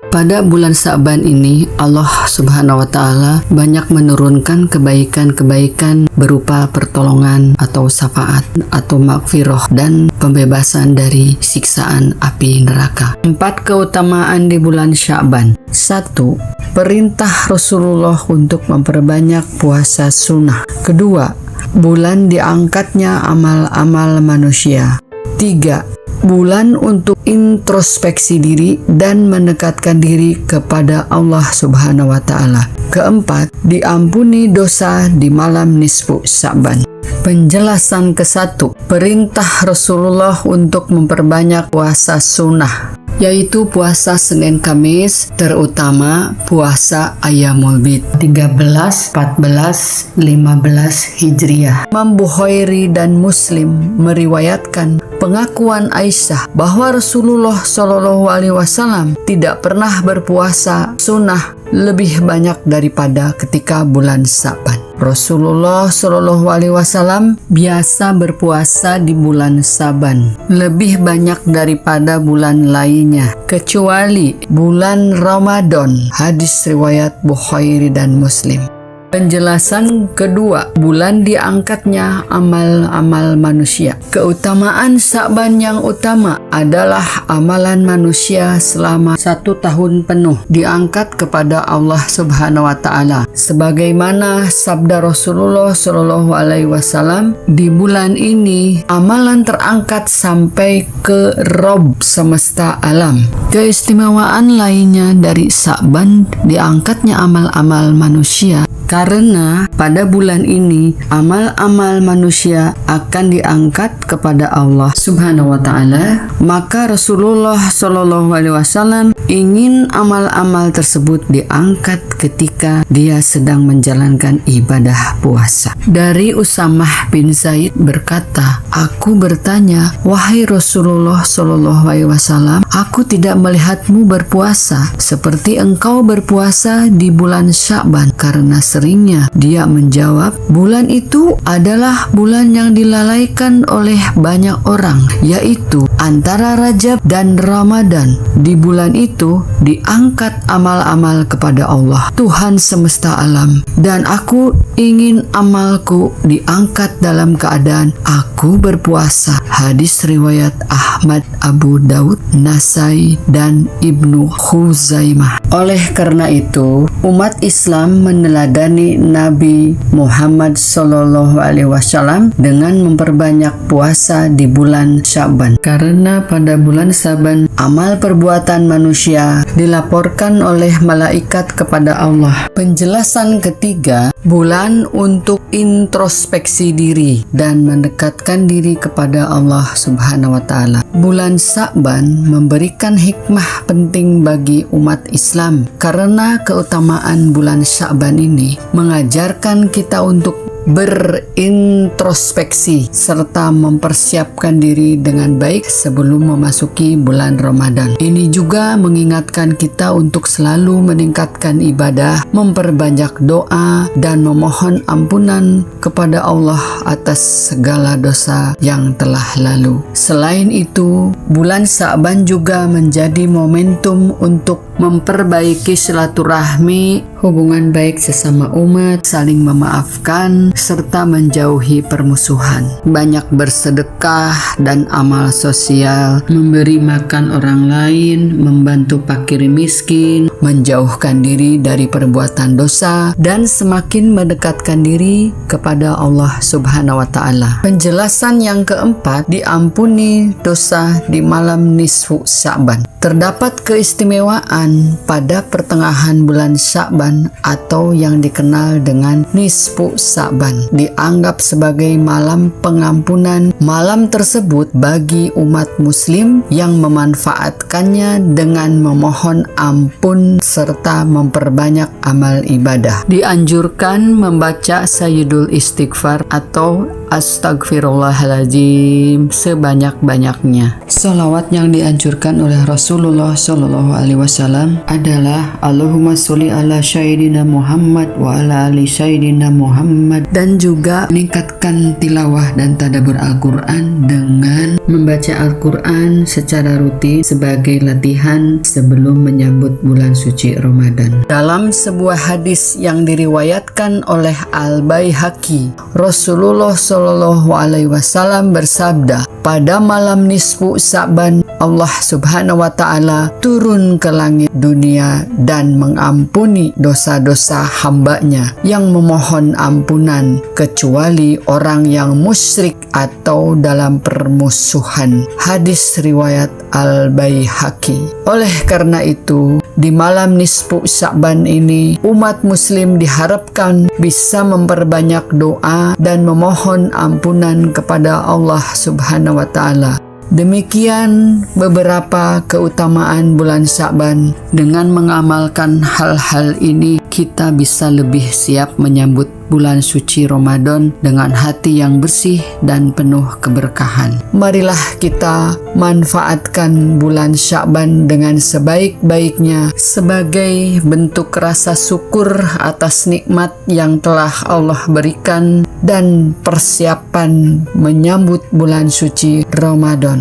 Pada bulan Sa'ban ini, Allah Subhanahu wa Ta'ala banyak menurunkan kebaikan-kebaikan berupa pertolongan atau syafaat atau maghfirah dan pembebasan dari siksaan api neraka. 4 keutamaan di bulan Sya'ban. 1. Perintah Rasulullah untuk memperbanyak puasa sunnah. 2. Bulan diangkatnya amal-amal manusia. 3. Bulan untuk introspeksi diri dan mendekatkan diri kepada Allah Subhanahu wa Ta'ala. 4. Diampuni dosa di malam nisfu Sya'ban. Penjelasan ke-1, perintah Rasulullah untuk memperbanyak puasa sunnah, yaitu puasa Senin Kamis, terutama puasa Ayyamul Bid 13, 14, 15 Hijriah. Imam Bukhari dan Muslim meriwayatkan pengakuan Aisyah bahwa Rasulullah Shallallahu Alaihi Wasallam tidak pernah berpuasa sunnah lebih banyak daripada ketika bulan Sa'ban. Rasulullah Shallallahu Alaihi Wasallam biasa berpuasa di bulan Sa'ban lebih banyak daripada bulan lainnya, kecuali bulan Ramadan. Hadis riwayat Bukhari dan Muslim. Penjelasan kedua, bulan diangkatnya amal-amal manusia. Keutamaan Sya'ban yang utama adalah amalan manusia selama 1 tahun penuh diangkat kepada Allah Subhanahu wa Ta'ala. Sebagaimana sabda Rasulullah Shallallahu Alaihi Wasallam, di bulan ini amalan terangkat sampai ke Rabb semesta alam. Keistimewaan lainnya dari Sya'ban diangkatnya amal-amal manusia, karena pada bulan ini amal-amal manusia akan diangkat kepada Allah Subhanahu wa Ta'ala. Maka Rasulullah Shallallahu Alaihi Wasallam ingin amal-amal tersebut diangkat ketika dia sedang menjalankan ibadah puasa. Dari Usamah bin Zaid berkata, "Aku bertanya, wahai Rasulullah Shallallahu Alaihi Wasallam, aku tidak melihatmu berpuasa seperti engkau berpuasa di bulan Sya'ban." Karena seringnya dia menjawab, bulan itu adalah bulan yang dilalaikan oleh banyak orang, yaitu antara Rajab dan Ramadan. Di bulan itu diangkat amal-amal kepada Allah, Tuhan semesta alam, dan aku ingin amalku diangkat dalam keadaan aku berpuasa. Hadis riwayat Ahmad, Abu Daud, Nasai, dan Ibnu Khuzaimah. Oleh karena itu, umat Islam meneladani Nabi Muhammad Sallallahu Alaihi Wasallam dengan memperbanyak puasa di bulan Sya'ban. Karena pada bulan Sya'ban amal perbuatan manusia dilaporkan oleh malaikat kepada Allah. Penjelasan ketiga, bulan untuk introspeksi diri dan mendekatkan diri kepada Allah Subhanahu wa Ta'ala. Bulan Sya'ban memberikan hikmah penting bagi umat Islam karena keutamaan bulan Sya'ban ini mengajarkan kita untuk berintrospeksi serta mempersiapkan diri dengan baik sebelum memasuki bulan Ramadan. Ini juga mengingatkan kita untuk selalu meningkatkan ibadah, memperbanyak doa, dan memohon ampunan kepada Allah atas segala dosa yang telah lalu. Selain itu, bulan Sya'ban juga menjadi momentum untuk memperbaiki silaturahmi, hubungan baik sesama umat, saling memaafkan, serta menjauhi permusuhan. Banyak bersedekah dan amal sosial, memberi makan orang lain, membantu fakir miskin, menjauhkan diri dari perbuatan dosa, dan semakin mendekatkan diri kepada Allah Subhanahu wa Ta'ala. Penjelasan yang keempat, diampuni dosa di malam nisfu Sya'ban. Terdapat keistimewaan pada pertengahan bulan Sya'ban atau yang dikenal dengan nisfu Sya'ban. Dianggap sebagai malam pengampunan. Malam tersebut bagi umat muslim yang memanfaatkannya dengan memohon ampun serta memperbanyak amal ibadah. Dianjurkan membaca Sayyidul Istighfar atau Astagfirullahaladzim sebanyak-banyaknya. Salawat yang dianjurkan oleh Rasulullah Shallallahu Alaihi Wasallam adalah Allahumma sholli ala Sayyidina Muhammad wa ala ali Sayyidina Muhammad, dan juga meningkatkan tilawah dan tadabbur Al-Quran dengan membaca Al-Quran secara rutin sebagai latihan sebelum menyambut bulan suci Ramadan. Dalam sebuah hadis yang diriwayatkan oleh Al-Baihaqi, Rasulullah Shallallahu Alaihi Wasallam bersabda, pada malam nisfu Sya'ban Allah Subhanahu wa Ta'ala turun ke langit dunia dan mengampuni dosa-dosa hambanya yang memohon ampunan, kecuali orang yang musyrik atau dalam permusuhan. Hadis riwayat Al-Baihaqi. Oleh karena itu, di malam nisfu Sya'ban ini umat muslim diharapkan bisa memperbanyak doa dan memohon ampunan kepada Allah Subhanahu wa Ta'ala. Demikian beberapa keutamaan bulan Sya'ban. Dengan mengamalkan hal-hal ini, kita bisa lebih siap menyambut bulan suci Ramadan dengan hati yang bersih dan penuh keberkahan. Marilah kita manfaatkan bulan Sya'ban dengan sebaik-baiknya sebagai bentuk rasa syukur atas nikmat yang telah Allah berikan dan persiapan menyambut bulan suci Ramadan.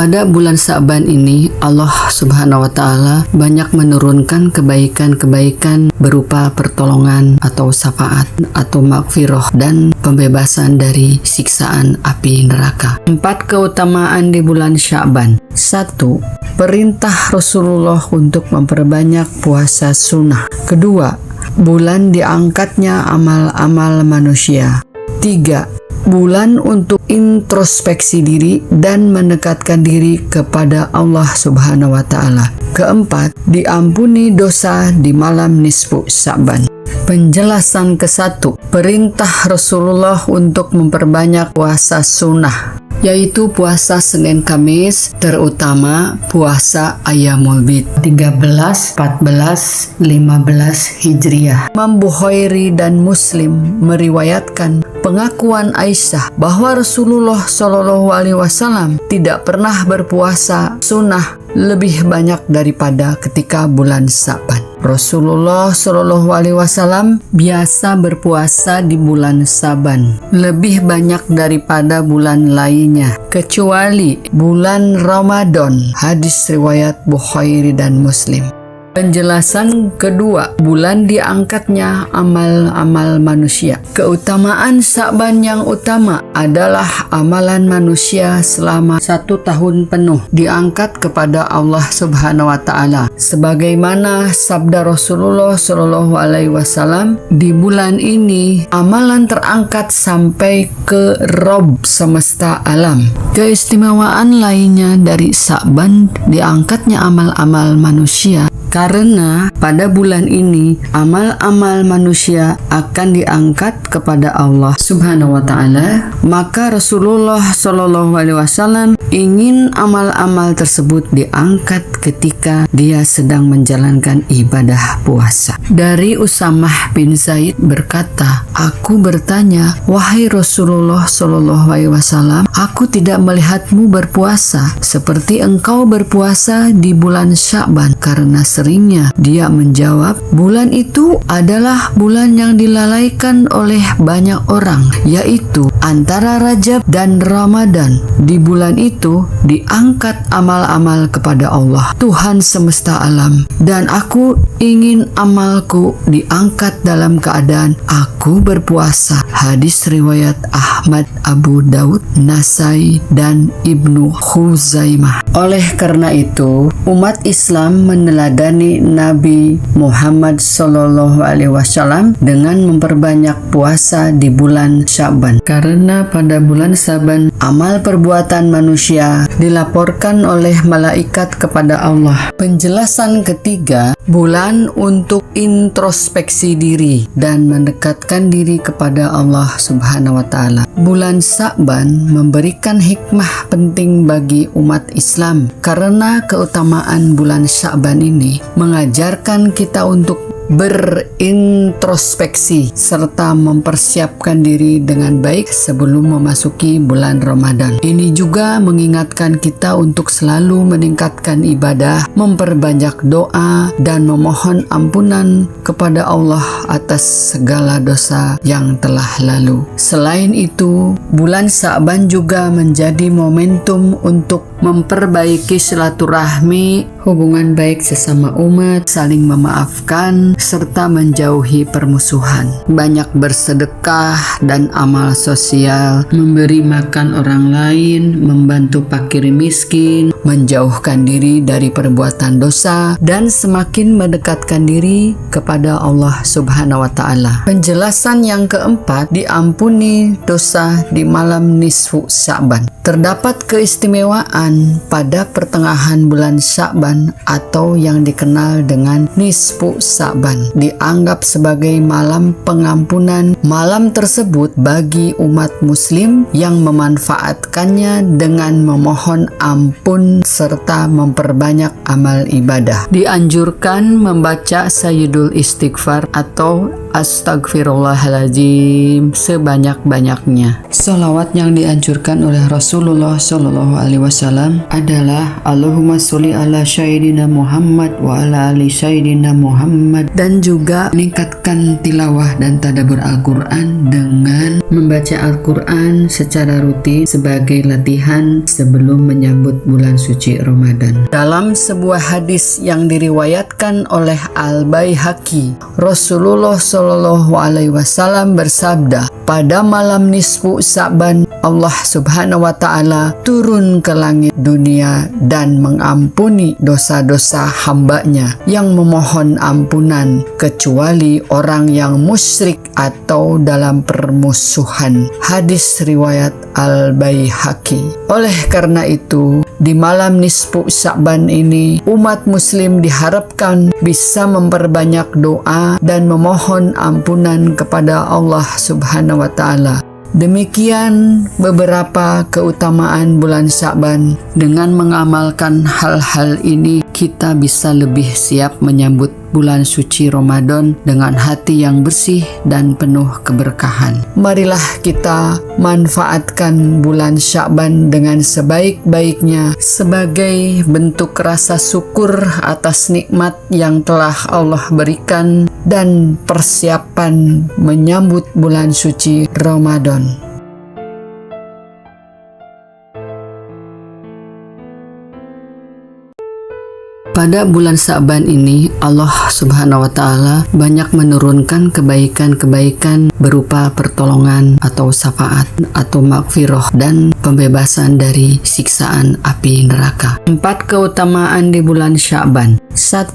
Pada bulan Sa'ban ini Allah Subhanahu wa taala banyak menurunkan kebaikan-kebaikan berupa pertolongan atau syafaat atau maghfirah dan pembebasan dari siksaan api neraka. 4 keutamaan di bulan Sya'ban. 1. Perintah Rasulullah untuk memperbanyak puasa sunnah. Kedua, bulan diangkatnya amal-amal manusia. 3. Bulan untuk introspeksi diri dan mendekatkan diri kepada Allah Subhanahu wa taala. Keempat, diampuni dosa di malam nisfu Sya'ban. Penjelasan ke-1, perintah Rasulullah untuk memperbanyak puasa sunnah, yaitu puasa Senin Kamis, terutama puasa Ayyamul Bid 13, 14, 15 Hijriah. Imam Bukhari dan Muslim meriwayatkan pengakuan Aisyah bahwa Rasulullah Shallallahu Alaihi Wasallam tidak pernah berpuasa sunnah lebih banyak daripada ketika bulan Sya'ban. Rasulullah Shallallahu Alaihi Wasallam biasa berpuasa di bulan Sya'ban lebih banyak daripada bulan lainnya, kecuali bulan Ramadan. Hadis riwayat Bukhari dan Muslim. Penjelasan kedua, bulan diangkatnya amal-amal manusia. Keutamaan Sya'ban yang utama adalah amalan manusia selama 1 tahun penuh diangkat kepada Allah Subhanahu wa taala. Sebagaimana sabda Rasulullah Shallallahu alaihi wasallam, di bulan ini amalan terangkat sampai ke Rabb semesta alam. Keistimewaan lainnya dari Sya'ban diangkatnya amal-amal manusia, karena pada bulan ini amal-amal manusia akan diangkat kepada Allah Subhanahu wa taala, maka Rasulullah Shallallahu alaihi wasallam ingin amal-amal tersebut diangkat ketika dia sedang menjalankan ibadah puasa. Dari Usamah bin Zaid berkata, "Aku bertanya, wahai Rasulullah Shallallahu alaihi wasallam, aku tidak melihatmu berpuasa seperti engkau berpuasa di bulan Sya'ban." Karena seringnya dia menjawab, bulan itu adalah bulan yang dilalaikan oleh banyak orang, yaitu antara Rajab dan Ramadan. Di bulan itu diangkat amal-amal kepada Allah, Tuhan semesta alam, dan aku ingin amalku diangkat dalam keadaan aku berpuasa. Hadis riwayat Ahmad, Abu Daud, Nasai, dan Ibnu Khuzaimah. Oleh karena itu, umat Islam meneladani Nabi Muhammad Sallallahu Alaihi Wasallam dengan memperbanyak puasa di bulan Sya'ban, karena pada bulan Sya'ban amal perbuatan manusia dilaporkan oleh malaikat kepada Allah. Penjelasan ketiga, bulan untuk introspeksi diri dan mendekatkan diri kepada Allah Subhanahu wa taala. Bulan Sya'ban memberikan hikmah penting bagi umat Islam, karena keutamaan bulan Sya'ban ini mengajarkan kita untuk berintrospeksi serta mempersiapkan diri dengan baik sebelum memasuki bulan Ramadan. Ini juga mengingatkan kita untuk selalu meningkatkan ibadah, memperbanyak doa, dan memohon ampunan kepada Allah atas segala dosa yang telah lalu. Selain itu, bulan Sya'ban juga menjadi momentum untuk memperbaiki silaturahmi, hubungan baik sesama umat, saling memaafkan, serta menjauhi permusuhan. Banyak bersedekah dan amal sosial, memberi makan orang lain, membantu fakir miskin, menjauhkan diri dari perbuatan dosa, dan semakin mendekatkan diri kepada Allah Subhanahu wa taala. Penjelasan yang keempat, diampuni dosa di malam nisfu Sya'ban. Terdapat keistimewaan pada pertengahan bulan Sya'ban atau yang dikenal dengan nisfu Sya'ban, dianggap sebagai malam pengampunan. Malam tersebut bagi umat muslim yang memanfaatkannya dengan memohon ampun serta memperbanyak amal ibadah. Dianjurkan membaca Sayyidul Istighfar atau Astagfirullahaladzim sebanyak-banyaknya. Sholawat yang dianjurkan oleh Rasulullah Shallallahu Alaihi Wasallam adalah Allahumma sholli ala Sayyidina Muhammad wa ala ali Sayyidina Muhammad, dan juga meningkatkan tilawah dan tadabbur Al-Quran dengan membaca Al-Quran secara rutin sebagai latihan sebelum menyambut bulan suci Ramadan. Dalam sebuah hadis yang diriwayatkan oleh Al-Baihaqi, Rasulullah Shallallahu Alaihi Wasallam bersabda, pada malam nisfu Sa'ban Allah Subhanahu wa Ta'ala turun ke langit dunia dan mengampuni dosa-dosa hambanya yang memohon ampunan, kecuali orang yang musyrik atau dalam permusuhan. Hadis riwayat Al-Baihaqi. Oleh karena itu, di malam nisfu Sa'ban ini umat muslim diharapkan bisa memperbanyak doa dan memohon ampunan kepada Allah Subhanahu wa Ta'ala. Demikian beberapa keutamaan bulan Sya'ban. Dengan mengamalkan hal-hal ini, kita bisa lebih siap menyambut bulan suci Ramadan dengan hati yang bersih dan penuh keberkahan. Marilah kita manfaatkan bulan Sya'ban dengan sebaik-baiknya sebagai bentuk rasa syukur atas nikmat yang telah Allah berikan dan persiapan menyambut bulan suci Ramadan. Pada bulan Sya'ban ini, Allah Subhanahu wa Ta'ala banyak menurunkan kebaikan-kebaikan berupa pertolongan atau syafaat atau maghfirah dan pembebasan dari siksaan api neraka. 4 keutamaan di bulan Sya'ban. 1.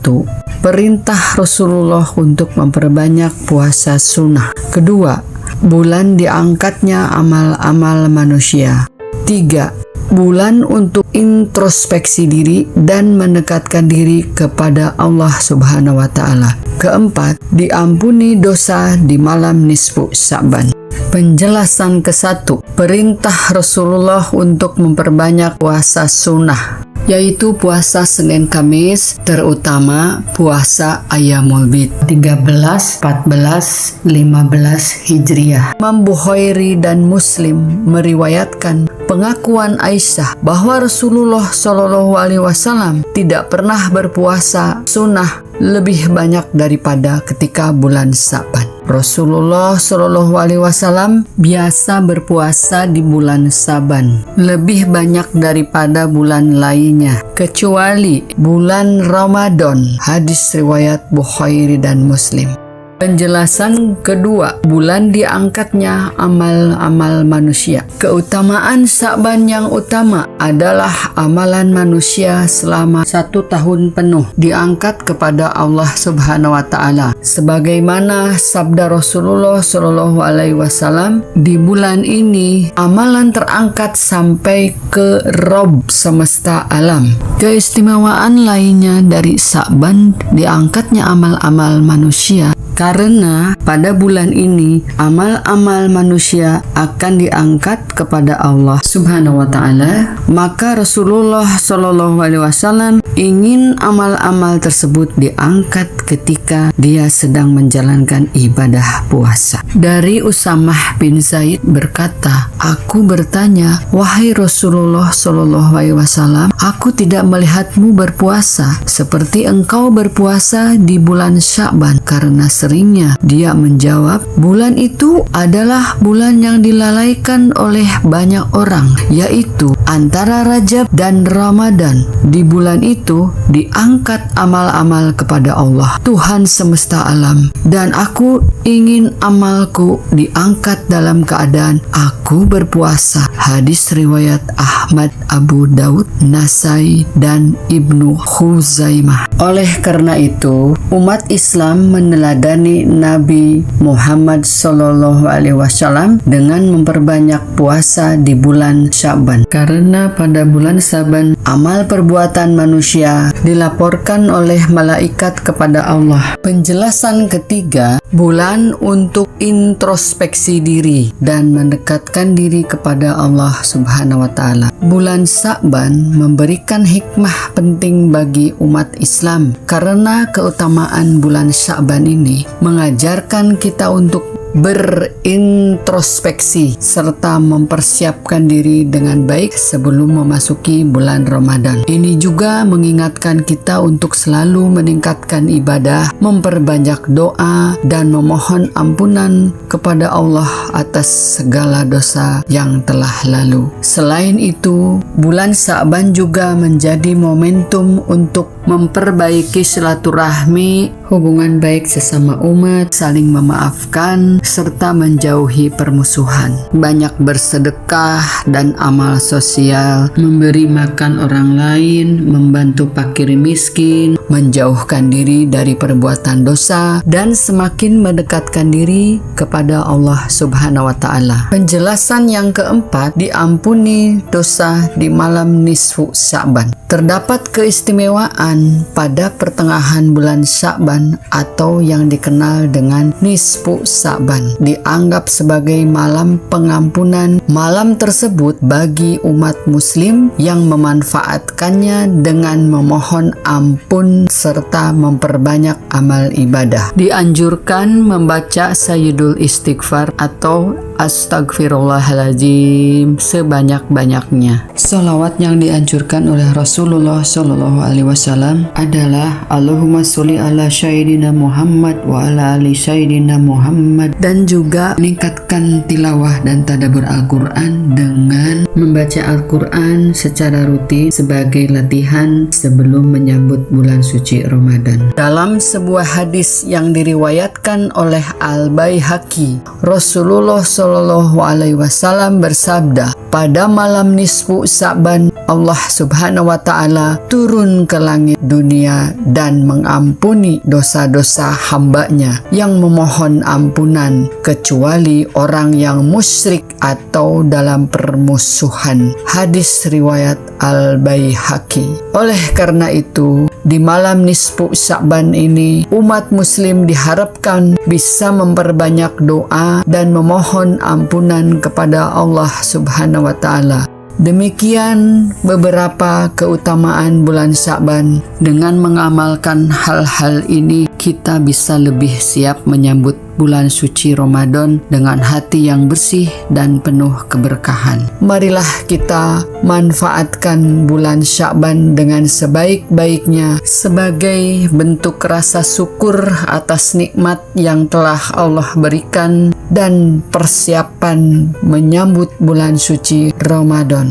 Perintah Rasulullah untuk memperbanyak puasa sunnah. 2. Bulan diangkatnya amal-amal manusia. 3. Bulan untuk introspeksi diri dan mendekatkan diri kepada Allah Subhanahu wa Ta'ala. 4. Diampuni dosa di malam nisfu Sya'ban. Penjelasan ke-1. Perintah Rasulullah untuk memperbanyak puasa sunnah, yaitu puasa Senin Kamis, terutama puasa Ayyamul Bid 13, 14, 15 Hijriah. Imam Bukhari dan Muslim meriwayatkan pengakuan Aisyah bahwa Rasulullah Shallallahu Alaihi Wasallam tidak pernah berpuasa sunnah lebih banyak daripada ketika bulan Sya'ban. Rasulullah Shallallahu Alaihi Wasallam biasa berpuasa di bulan Sya'ban lebih banyak daripada bulan lainnya, kecuali bulan Ramadan. Hadis riwayat Bukhari dan Muslim. Penjelasan kedua, bulan diangkatnya amal-amal manusia. Keutamaan Sya'ban yang utama adalah amalan manusia selama 1 tahun penuh diangkat kepada Allah Subhanahu wa Ta'ala. Sebagaimana sabda Rasulullah Shallallahu Alaihi Wasallam, di bulan ini amalan terangkat sampai ke Rabb semesta alam. Keistimewaan lainnya dari Sya'ban diangkatnya amal-amal manusia, karena pada bulan ini amal-amal manusia akan diangkat kepada Allah Subhanahu wa Ta'ala. Maka Rasulullah Shallallahu Alaihi Wasallam ingin amal-amal tersebut diangkat ketika dia sedang menjalankan ibadah puasa. Dari Usamah bin Zaid berkata, aku bertanya, wahai Rasulullah Shallallahu Alaihi Wasallam, aku tidak melihatmu berpuasa seperti engkau berpuasa di bulan Sya'ban. Karena seringnya dia menjawab, bulan itu adalah bulan yang dilalaikan oleh banyak orang, yaitu antara Rajab dan Ramadan. Di bulan itu diangkat amal-amal kepada Allah, Tuhan semesta alam, dan aku ingin amalku diangkat dalam keadaan aku berpuasa. Hadis riwayat Ahmad, Abu Daud, Nasai, dan Ibnu Khuzaimah. Oleh karena itu, umat Islam meneladani Nabi Muhammad Sallallahu Alaihi Wasallam dengan memperbanyak puasa di bulan Sya'ban. Karena pada bulan Sya'ban amal perbuatan manusia dilaporkan oleh malaikat kepada Allah. Penjelasan ketiga, bulan untuk introspeksi diri dan mendekatkan diri kepada Allah Subhanahu wa Ta'ala. Bulan Sya'ban memberikan hikmah penting bagi umat Islam karena keutamaan bulan Sya'ban ini mengajarkan kita untuk berintrospeksi serta mempersiapkan diri dengan baik sebelum memasuki bulan Ramadan. Ini juga mengingatkan kita untuk selalu meningkatkan ibadah, memperbanyak doa, dan memohon ampunan kepada Allah atas segala dosa yang telah lalu. Selain itu, bulan Sya'ban juga menjadi momentum untuk memperbaiki silaturahmi, hubungan baik sesama umat, saling memaafkan, serta menjauhi permusuhan. Banyak bersedekah dan amal sosial, memberi makan orang lain, membantu fakir miskin, menjauhkan diri dari perbuatan dosa, dan semakin mendekatkan diri kepada Allah Subhanahu wa Ta'ala. Penjelasan yang keempat, diampuni dosa di malam nisfu Sya'ban. Terdapat keistimewaan pada pertengahan bulan Sya'ban atau yang dikenal dengan nisfu Sya'ban, dianggap sebagai malam pengampunan. Malam tersebut bagi umat muslim yang memanfaatkannya dengan memohon ampun serta memperbanyak amal ibadah. Dianjurkan membaca Sayyidul Istighfar atau Astagfirullahaladzim sebanyak-banyaknya. Sholawat yang dianjurkan oleh Rasulullah Shallallahu Alaihi Wasallam adalah Allahumma sholli ala Sayyidina Muhammad wa ala ali Sayyidina Muhammad, dan juga meningkatkan tilawah dan tadabbur Al-Quran dengan membaca Al-Quran secara rutin sebagai latihan sebelum menyambut bulan suci Ramadan. Dalam sebuah hadis yang diriwayatkan oleh Al-Baihaqi, Rasulullah Shallallahu Alaihi Wasallam bersabda, pada malam nisfu Sya'ban Allah Subhanahu wa Ta'ala turun ke langit dunia dan mengampuni dosa-dosa hambanya yang memohon ampunan, kecuali orang yang musyrik atau dalam permusuhan. Hadis riwayat Al-Baihaqi. Oleh karena itu, di malam nisfu Sya'ban ini umat muslim diharapkan bisa memperbanyak doa dan memohon ampunan kepada Allah Subhanahu wa Ta'ala. Demikian beberapa keutamaan bulan Sya'ban. Dengan mengamalkan hal-hal ini, kita bisa lebih siap menyambut bulan suci Ramadan dengan hati yang bersih dan penuh keberkahan. Marilah kita manfaatkan bulan Sya'ban dengan sebaik-baiknya sebagai bentuk rasa syukur atas nikmat yang telah Allah berikan dan persiapan menyambut bulan suci Ramadan.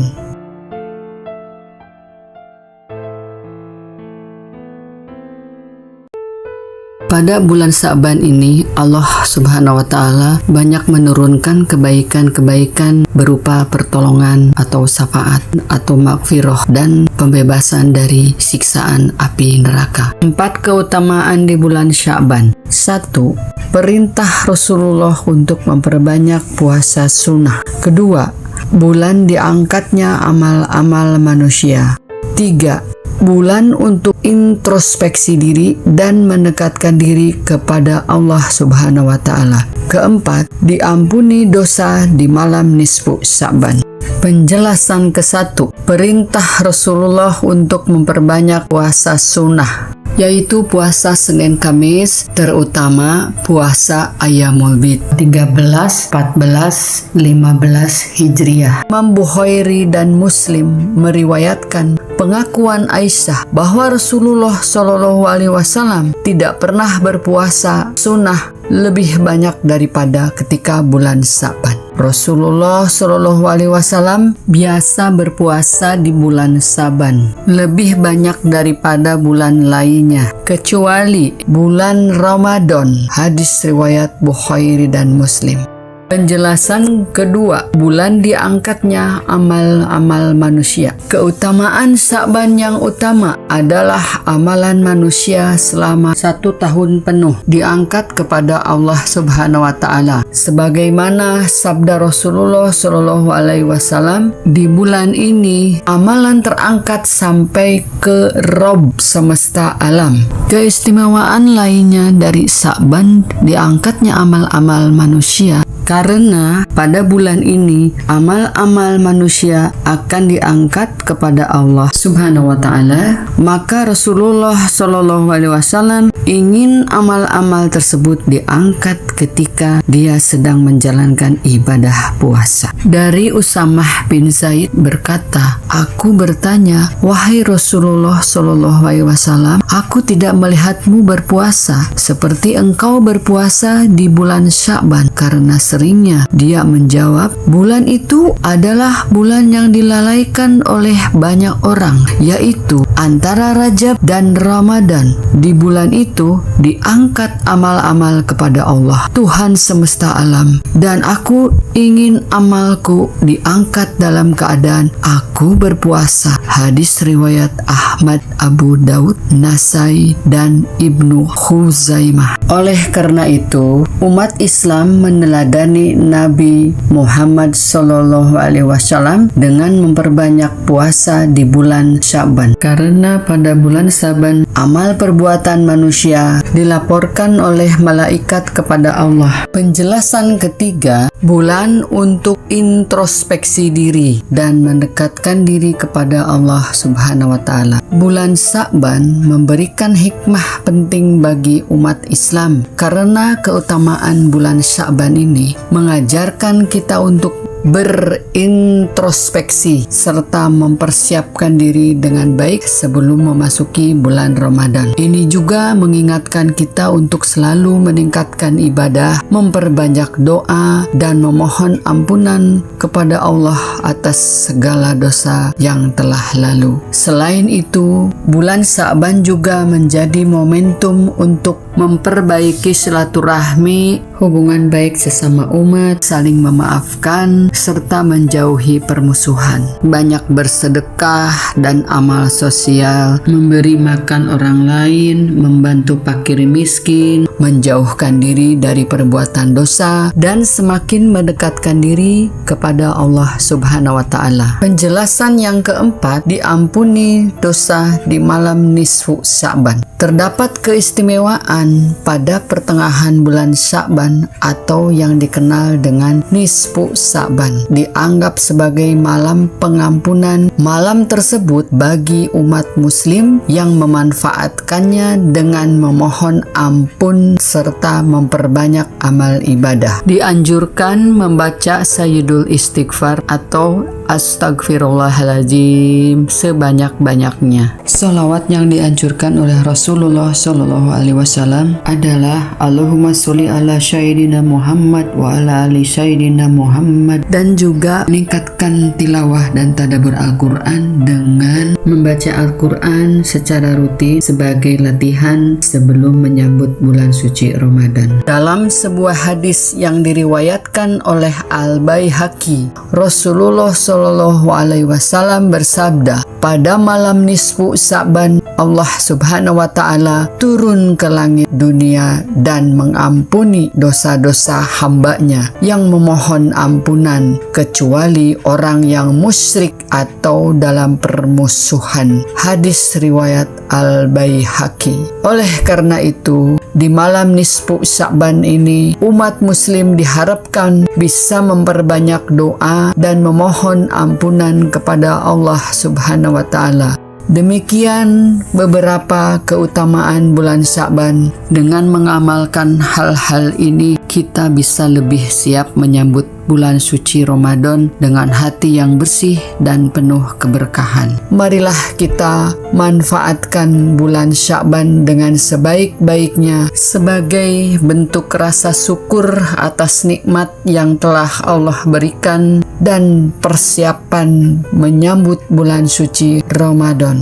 Pada bulan Sya'ban ini, Allah Subhanahu wa Ta'ala banyak menurunkan kebaikan-kebaikan berupa pertolongan atau syafaat atau maghfirah dan pembebasan dari siksaan api neraka. 4 keutamaan di bulan Sya'ban. 1. Perintah Rasulullah untuk memperbanyak puasa sunnah. 2. Bulan diangkatnya amal-amal manusia. 3. Bulan untuk introspeksi diri dan mendekatkan diri kepada Allah Subhanahu wa Ta'ala. 4. Diampuni dosa di malam nisfu Sya'ban. Penjelasan ke-1, perintah Rasulullah untuk memperbanyak puasa sunnah, yaitu puasa Senin Kamis, terutama puasa Ayyamul Bid 13, 14, 15 Hijriah. Imam Bukhari dan Muslim meriwayatkan pengakuan Aisyah bahwa Rasulullah Shallallahu Alaihi Wasallam tidak pernah berpuasa sunnah lebih banyak daripada ketika bulan Sya'ban. Rasulullah Shallallahu Alaihi Wasallam biasa berpuasa di bulan Sya'ban lebih banyak daripada bulan lainnya, kecuali bulan Ramadan. Hadis riwayat Bukhari dan Muslim. Penjelasan kedua, bulan diangkatnya amal-amal manusia. Keutamaan Sya'ban yang utama adalah amalan manusia selama 1 tahun penuh diangkat kepada Allah Subhanahu wa Ta'ala. Sebagaimana sabda Rasulullah Shallallahu Alaihi Wasallam, di bulan ini amalan terangkat sampai ke Rabb semesta alam. Keistimewaan lainnya dari Sya'ban diangkatnya amal-amal manusia Karena pada bulan ini amal-amal manusia akan diangkat kepada Allah Subhanahu wa taala, maka Rasulullah Shallallahu alaihi wasallam ingin amal-amal tersebut diangkat ketika dia sedang menjalankan ibadah puasa. Dari Usamah bin Zaid berkata, "Aku bertanya, wahai Rasulullah Shallallahu alaihi wasallam, aku tidak melihatmu berpuasa seperti engkau berpuasa di bulan Sya'ban." Karena seringnya dia menjawab, bulan itu adalah bulan yang dilalaikan oleh banyak orang, yaitu antara Rajab dan Ramadan. Di bulan itu diangkat amal-amal kepada Allah, Tuhan semesta alam, dan aku ingin amalku diangkat dalam keadaan aku berpuasa. Hadis riwayat Ahmad, Abu Daud, Nasai, dan Ibnu Khuzaimah. Oleh karena itu, umat Islam meneladani Nabi Muhammad Sallallahu Alaihi Wasallam dengan memperbanyak puasa di bulan Sya'ban. Karena pada bulan Sya'ban amal perbuatan manusia dilaporkan oleh malaikat kepada Allah. Penjelasan ketiga, bulan untuk introspeksi diri dan mendekatkan diri kepada Allah Subhanahu wa taala. Bulan Sya'ban memberikan hikmah penting bagi umat Islam karena keutamaan bulan Sya'ban ini mengajarkan kita untuk berintrospeksi serta mempersiapkan diri dengan baik sebelum memasuki bulan Ramadan. Ini juga mengingatkan kita untuk selalu meningkatkan ibadah, memperbanyak doa, dan memohon ampunan kepada Allah atas segala dosa yang telah lalu. Selain itu, bulan Sya'ban juga menjadi momentum untuk memperbaiki silaturahmi, hubungan baik sesama umat, saling memaafkan, serta menjauhi permusuhan. Banyak bersedekah dan amal sosial, memberi makan orang lain, membantu fakir miskin, menjauhkan diri dari perbuatan dosa, dan semakin mendekatkan diri kepada Allah Subhanahu wa taala. Penjelasan yang keempat, diampuni dosa di malam nisfu Sya'ban. Terdapat keistimewaan pada pertengahan bulan Sya'ban atau yang dikenal dengan nisfu Sya'ban, dianggap sebagai malam pengampunan. Malam tersebut bagi umat muslim yang memanfaatkannya dengan memohon ampun serta memperbanyak amal ibadah. Dianjurkan membaca Sayyidul Istighfar atau Astagfirullahaladzim sebanyak-banyaknya. Sholawat yang dianjurkan oleh Rasulullah Shallallahu Alaihi Wasallam adalah Allahumma sholli ala Sayyidina Muhammad wa ala ali Sayyidina Muhammad, dan juga meningkatkan tilawah dan tadabbur Al-Quran dengan membaca Al-Quran secara rutin sebagai latihan sebelum menyambut bulan suci Ramadan. Dalam sebuah hadis yang diriwayatkan oleh Al-Baihaqi, Rasulullah Shallallahu Alaihi Wasallam bersabda, pada malam nisfu Sya'ban Allah Subhanahu wa taala turun ke langit dunia dan mengampuni dosa-dosa hambanya yang memohon ampunan, kecuali orang yang musyrik atau dalam permusuhan. Hadis riwayat Al-Baihaqi. Oleh karena itu, di malam nisfu Sya'ban ini umat muslim diharapkan bisa memperbanyak doa dan memohon ampunan kepada Allah Subhanahu wa taala. Demikian beberapa keutamaan bulan Sya'ban. Dengan mengamalkan hal-hal ini, kita bisa lebih siap menyambut bulan suci Ramadan dengan hati yang bersih dan penuh keberkahan. Marilah kita manfaatkan bulan Sya'ban dengan sebaik-baiknya sebagai bentuk rasa syukur atas nikmat yang telah Allah berikan dan persiapan menyambut bulan suci Ramadan.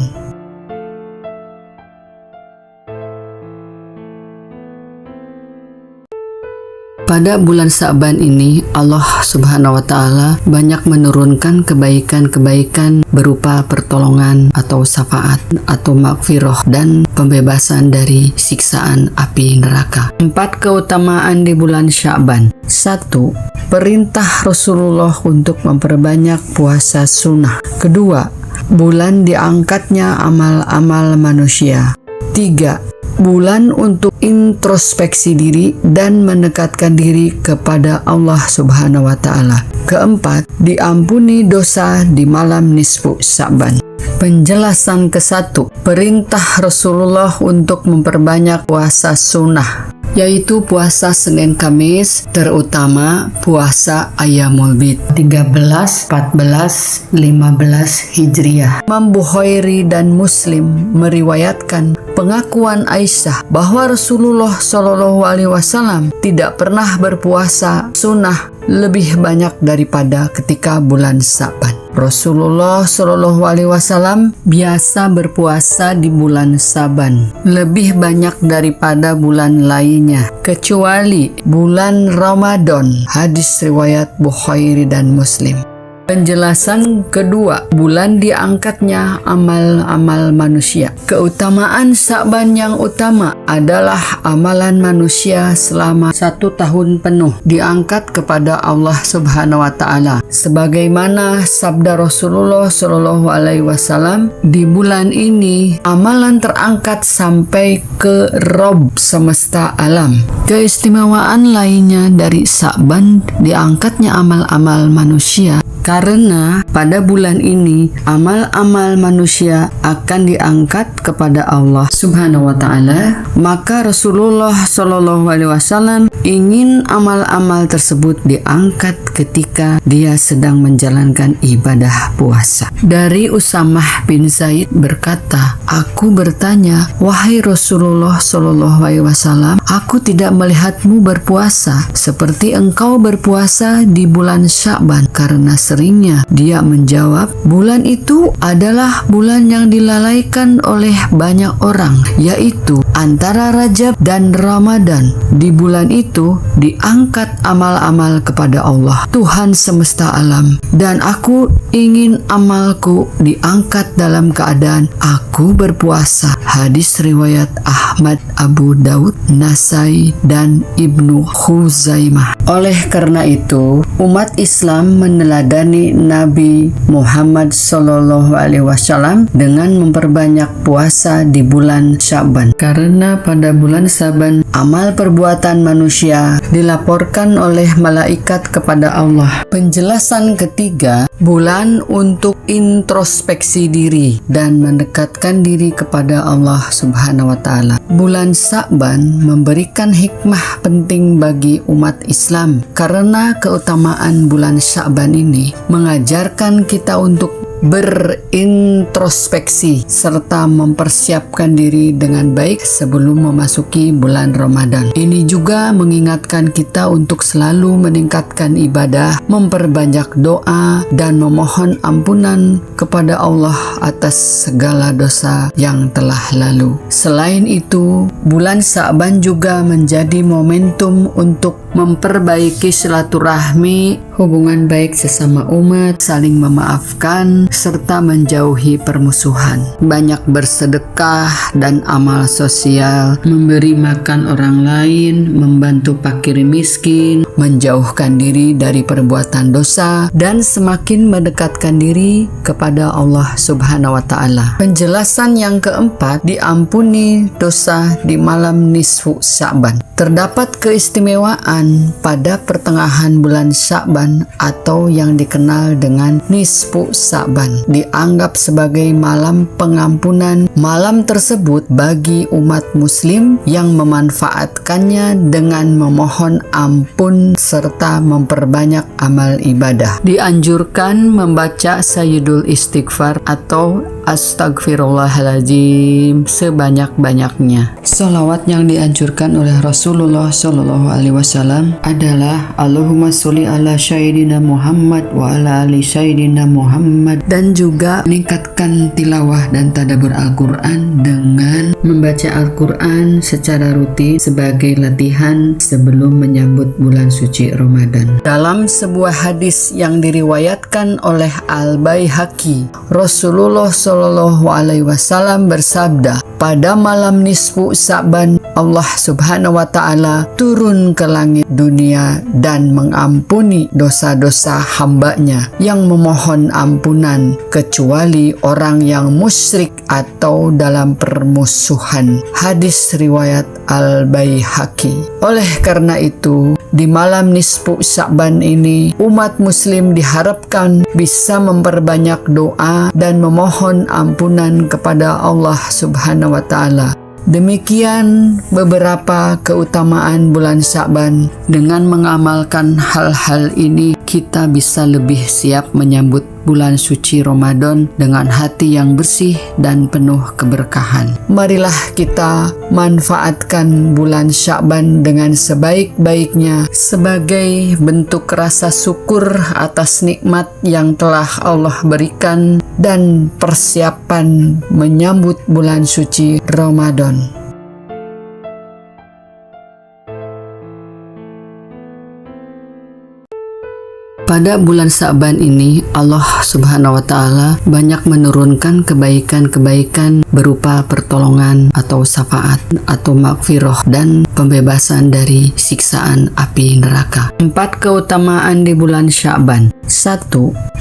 Pada bulan Sya'ban ini, Allah Subhanahu wa taala banyak menurunkan kebaikan-kebaikan berupa pertolongan atau syafaat atau maghfirah dan pembebasan dari siksaan api neraka. 4 keutamaan di bulan Sya'ban. 1. Perintah Rasulullah untuk memperbanyak puasa sunnah. 2. Bulan diangkatnya amal-amal manusia. 3. Bulan untuk introspeksi diri dan mendekatkan diri kepada Allah Subhanahu wa Ta'ala. Keempat, diampuni dosa di malam nisfu Sya'ban. Penjelasan ke-1, perintah Rasulullah untuk memperbanyak puasa sunnah, yaitu puasa Senin Kamis, terutama puasa Ayyamul Bid 13, 14, 15 Hijriah. Imam Bukhari dan Muslim meriwayatkan pengakuan Aisyah bahwa Rasulullah Shallallahu Alaihi Wasallam tidak pernah berpuasa sunnah lebih banyak daripada ketika bulan Sya'ban. Rasulullah Shallallahu Alaihi Wasallam biasa berpuasa di bulan Sya'ban lebih banyak daripada bulan lainnya, kecuali bulan Ramadan. Hadis riwayat Bukhari dan Muslim. Penjelasan kedua, bulan diangkatnya amal-amal manusia. Keutamaan Sya'ban yang utama adalah amalan manusia selama 1 tahun penuh diangkat kepada Allah Subhanahu wa Ta'ala. Sebagaimana sabda Rasulullah Shallallahu Alaihi Wasallam, di bulan ini amalan terangkat sampai ke Rabb semesta alam. Keistimewaan lainnya dari Sya'ban diangkatnya amal-amal manusia, karena pada bulan ini amal-amal manusia akan diangkat kepada Allah Subhanahu wa Ta'ala. Maka Rasulullah Shallallahu Alaihi Wasallam ingin amal-amal tersebut diangkat ketika dia sedang menjalankan ibadah puasa. Dari Usamah bin Zaid berkata, aku bertanya, wahai Rasulullah Shallallahu Alaihi Wasallam, aku tidak melihatmu berpuasa seperti engkau berpuasa di bulan Sya'ban. Karena seringnya dia menjawab, bulan itu adalah bulan yang dilalaikan oleh banyak orang, yaitu antara Rajab dan Ramadan. Di bulan itu diangkat amal-amal kepada Allah, Tuhan semesta alam, dan aku ingin amalku diangkat dalam keadaan aku berpuasa. Hadis riwayat Ahmad, Abu Daud, Nasai, dan Ibnu Khuzaimah. Oleh karena itu, umat Islam meneladani Nabi Muhammad Sallallahu Alaihi Wasallam dengan memperbanyak puasa di bulan Sya'ban. Karena pada bulan Sya'ban amal perbuatan manusia dilaporkan oleh malaikat kepada Allah. Penjelasan ketiga, bulan untuk introspeksi diri dan mendekatkan diri kepada Allah Subhanahu wa Ta'ala. Bulan Sya'ban memberikan hikmah penting bagi umat Islam karena keutamaan bulan Sya'ban ini mengajarkan kita untuk berintrospeksi serta mempersiapkan diri dengan baik sebelum memasuki bulan Ramadan. Ini juga mengingatkan kita untuk selalu meningkatkan ibadah, memperbanyak doa, dan memohon ampunan kepada Allah atas segala dosa yang telah lalu. Selain itu, bulan Sya'ban juga menjadi momentum untuk memperbaiki silaturahmi, hubungan baik sesama umat, saling memaafkan, serta menjauhi permusuhan. Banyak bersedekah dan amal sosial, memberi makan orang lain, membantu fakir miskin, menjauhkan diri dari perbuatan dosa, dan semakin mendekatkan diri kepada Allah Subhanahu wa Ta'ala. Penjelasan yang keempat, diampuni dosa di malam nisfu Sya'ban. Terdapat keistimewaan pada pertengahan bulan Sya'ban atau yang dikenal dengan nisfu Sya'ban, dianggap sebagai malam pengampunan. Malam tersebut bagi umat muslim yang memanfaatkannya dengan memohon ampun serta memperbanyak amal ibadah. Dianjurkan membaca Sayyidul Istighfar atau Astagfirullahaladzim sebanyak-banyaknya. Sholawat yang dianjurkan oleh Rasulullah Shallallahu Alaihi Wasallam adalah Allahumma sholli ala Sayyidina Muhammad wa ala ali Sayyidina Muhammad, dan juga meningkatkan tilawah dan tadabbur Al-Quran dengan membaca Al-Quran secara rutin sebagai latihan sebelum menyambut bulan suci Ramadan. Dalam sebuah hadis yang diriwayatkan oleh Al-Baihaqi, Rasulullah Shallallahu Alaihi Wasallam bersabda, pada malam nisfu Sa'ban, Allah Subhanahu wa Ta'ala turun ke langit dunia dan mengampuni dosa-dosa hambanya yang memohon ampunan, kecuali orang yang musyrik atau dalam permusuhan. Hadis riwayat Al-Baihaqi. Oleh karena itu, di malam nisfu Sa'ban ini, umat muslim diharapkan bisa memperbanyak doa dan memohon ampunan kepada Allah Subhanahu wa Ta'ala. Demikian beberapa keutamaan bulan Sya'ban. Dengan mengamalkan hal-hal ini, kita bisa lebih siap menyambut bulan suci Ramadan dengan hati yang bersih dan penuh keberkahan. Marilah kita manfaatkan bulan Sya'ban dengan sebaik-baiknya sebagai bentuk rasa syukur atas nikmat yang telah Allah berikan dan persiapan menyambut bulan suci Ramadan. Pada bulan Sya'ban ini, Allah Subhanahu wa Ta'ala banyak menurunkan kebaikan-kebaikan berupa pertolongan atau syafaat atau maghfirah dan pembebasan dari siksaan api neraka. 4 keutamaan di bulan Sya'ban. 1.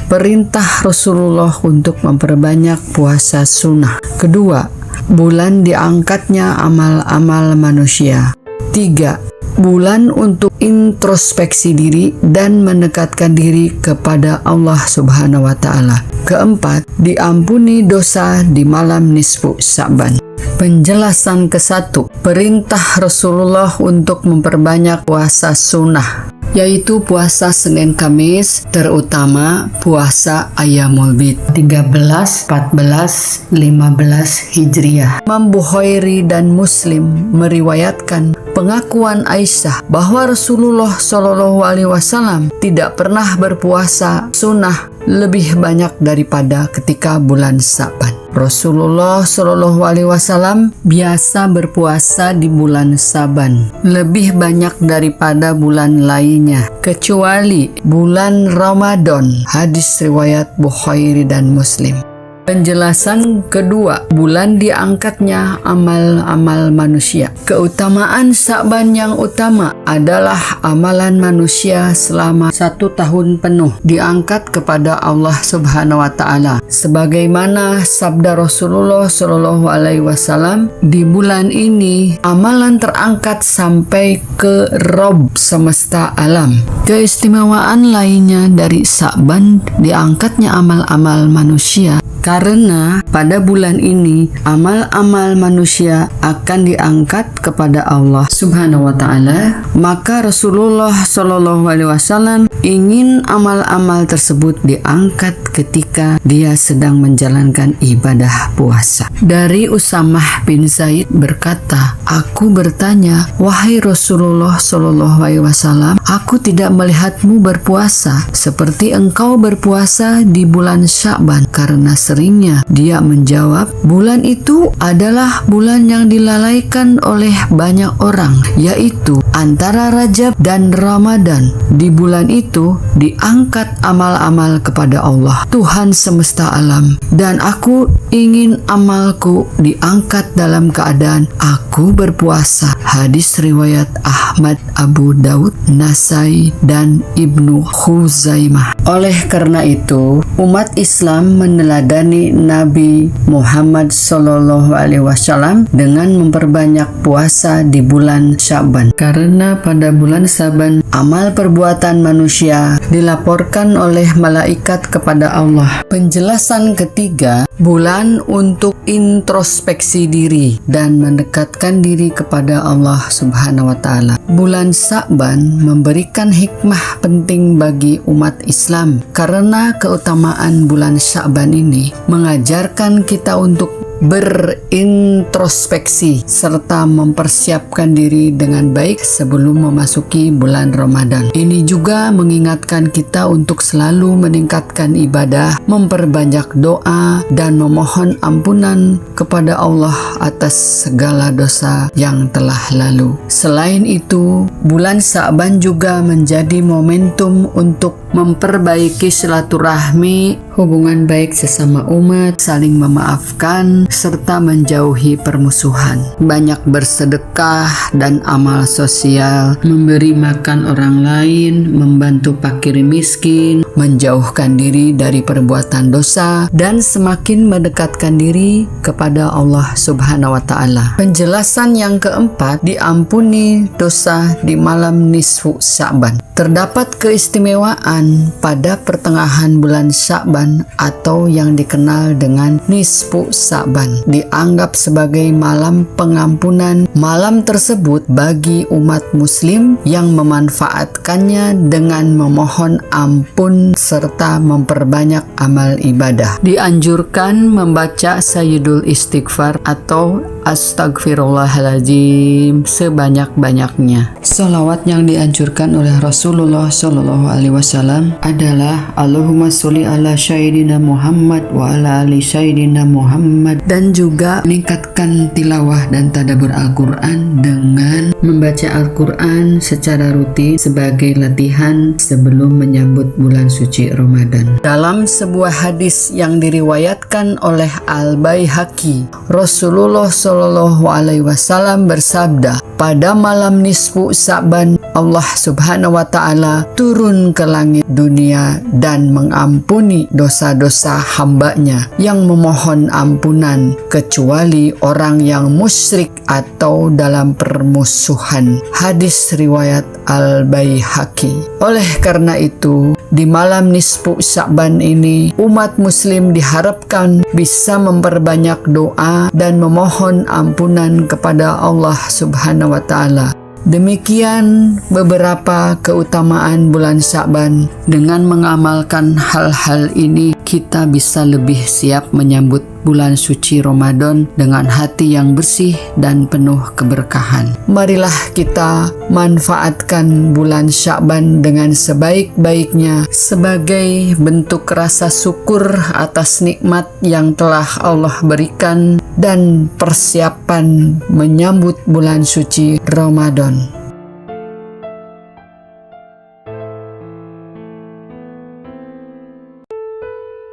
Perintah Rasulullah untuk memperbanyak puasa sunnah. 2. Bulan diangkatnya amal-amal manusia. 3. Bulan untuk introspeksi diri dan mendekatkan diri kepada Allah Subhanahu wa Ta'ala. 4. Diampuni dosa di malam nisfu Sya'ban. Penjelasan ke-1. Perintah Rasulullah untuk memperbanyak puasa sunnah, yaitu puasa Senin Kamis, terutama puasa Ayyamul Bid 13, 14, 15 Hijriah. Imam Bukhari dan Muslim meriwayatkan pengakuan Aisyah bahwa Rasulullah Shallallahu Alaihi Wasallam tidak pernah berpuasa sunnah lebih banyak daripada ketika bulan Sya'ban. Rasulullah Shallallahu Alaihi Wasallam biasa berpuasa di bulan Sya'ban lebih banyak daripada bulan lainnya, kecuali bulan Ramadan. Hadis riwayat Bukhari dan Muslim. Penjelasan kedua, bulan diangkatnya amal-amal manusia. Keutamaan Sya'ban yang utama adalah amalan manusia selama 1 tahun penuh diangkat kepada Allah Subhanahu wa Ta'ala. Sebagaimana sabda Rasulullah Shallallahu Alaihi Wasallam, di bulan ini amalan terangkat sampai ke Rabb semesta alam. Keistimewaan lainnya dari Sya'ban diangkatnya amal-amal manusia, karena pada bulan ini amal-amal manusia akan diangkat kepada Allah Subhanahu wa Ta'ala. Maka Rasulullah Shallallahu Alaihi Wasallam ingin amal-amal tersebut diangkat ketika dia sedang menjalankan ibadah puasa. Dari Usamah bin Zaid berkata, "Aku bertanya, wahai Rasulullah Shallallahu Alaihi Wasallam, aku tidak melihatmu berpuasa seperti engkau berpuasa di bulan Sya'ban." Karena seringnya dia menjawab, bulan itu adalah bulan yang dilalaikan oleh banyak orang, yaitu antara Rajab dan Ramadan. Di bulan itu diangkat amal-amal kepada Allah, Tuhan semesta alam, dan aku ingin amalku diangkat dalam keadaan aku berpuasa. Hadis riwayat Ahmad, Abu Daud, Nasai, dan Ibnu Khuzaimah. Oleh karena itu, umat Islam meneladani Nabi Muhammad Sallallahu Alaihi Wasallam dengan memperbanyak puasa di bulan Sya'ban. Karena pada bulan Sya'ban amal perbuatan manusia dilaporkan oleh malaikat kepada Allah. Penjelasan ketiga, bulan untuk introspeksi diri dan mendekatkan diri kepada Allah Subhanahu wa Ta'ala. Bulan Sya'ban memberikan hikmah penting bagi umat Islam karena keutamaan bulan Sya'ban ini mengajarkan kita untuk berintrospeksi serta mempersiapkan diri dengan baik sebelum memasuki bulan Ramadan. Ini juga mengingatkan kita untuk selalu meningkatkan ibadah, memperbanyak doa, dan memohon ampunan kepada Allah atas segala dosa yang telah lalu. Selain itu, bulan Sya'ban juga menjadi momentum untuk memperbaiki silaturahmi hubungan baik sesama umat, saling memaafkan, serta menjauhi permusuhan. Banyak bersedekah dan amal sosial, memberi makan orang lain, membantu fakir miskin, menjauhkan diri dari perbuatan dosa, dan semakin mendekatkan diri kepada Allah Subhanahu wa Ta'ala. Penjelasan yang keempat, diampuni dosa di malam nisfu Sya'ban. Terdapat keistimewaan pada pertengahan bulan Sya'ban atau yang dikenal dengan nisfu Sya'ban. Dianggap sebagai malam pengampunan. Malam tersebut bagi umat muslim yang memanfaatkannya dengan memohon ampun serta memperbanyak amal ibadah. Dianjurkan membaca Sayyidul Istighfar atau Astagfirullahaladzim sebanyak-banyaknya. Sholawat yang dianjurkan oleh Rasulullah Shallallahu Alaihi Wasallam adalah Allahumma sholli ala Sayyidina Muhammad wa ala ali Sayyidina Muhammad, dan juga meningkatkan tilawah dan tadabbur Al-Quran dengan membaca Al-Quran secara rutin sebagai latihan sebelum menyambut bulan suci Ramadan. Dalam sebuah hadis yang diriwayatkan oleh Al-Baihaqi, Rasulullah Shallallahu Alaihi Wasallam bersabda, pada malam nisfu Sya'ban Allah Subhanahu wa Ta'ala turun ke langit dunia dan mengampuni dosa-dosa hambanya yang memohon ampunan, kecuali orang yang musyrik atau dalam permusuhan. Hadis riwayat Al-Baihaqi. Oleh karena itu, di malam nisfu Sya'ban ini umat muslim diharapkan bisa memperbanyak doa dan memohon ampunan kepada Allah Subhanahu wa Ta'ala. Demikian beberapa keutamaan bulan Sya'ban. Dengan mengamalkan hal-hal ini, kita bisa lebih siap menyambut bulan suci Ramadan dengan hati yang bersih dan penuh keberkahan. Marilah kita manfaatkan bulan Sya'ban dengan sebaik-baiknya sebagai bentuk rasa syukur atas nikmat yang telah Allah berikan dan persiapan menyambut bulan suci Ramadan.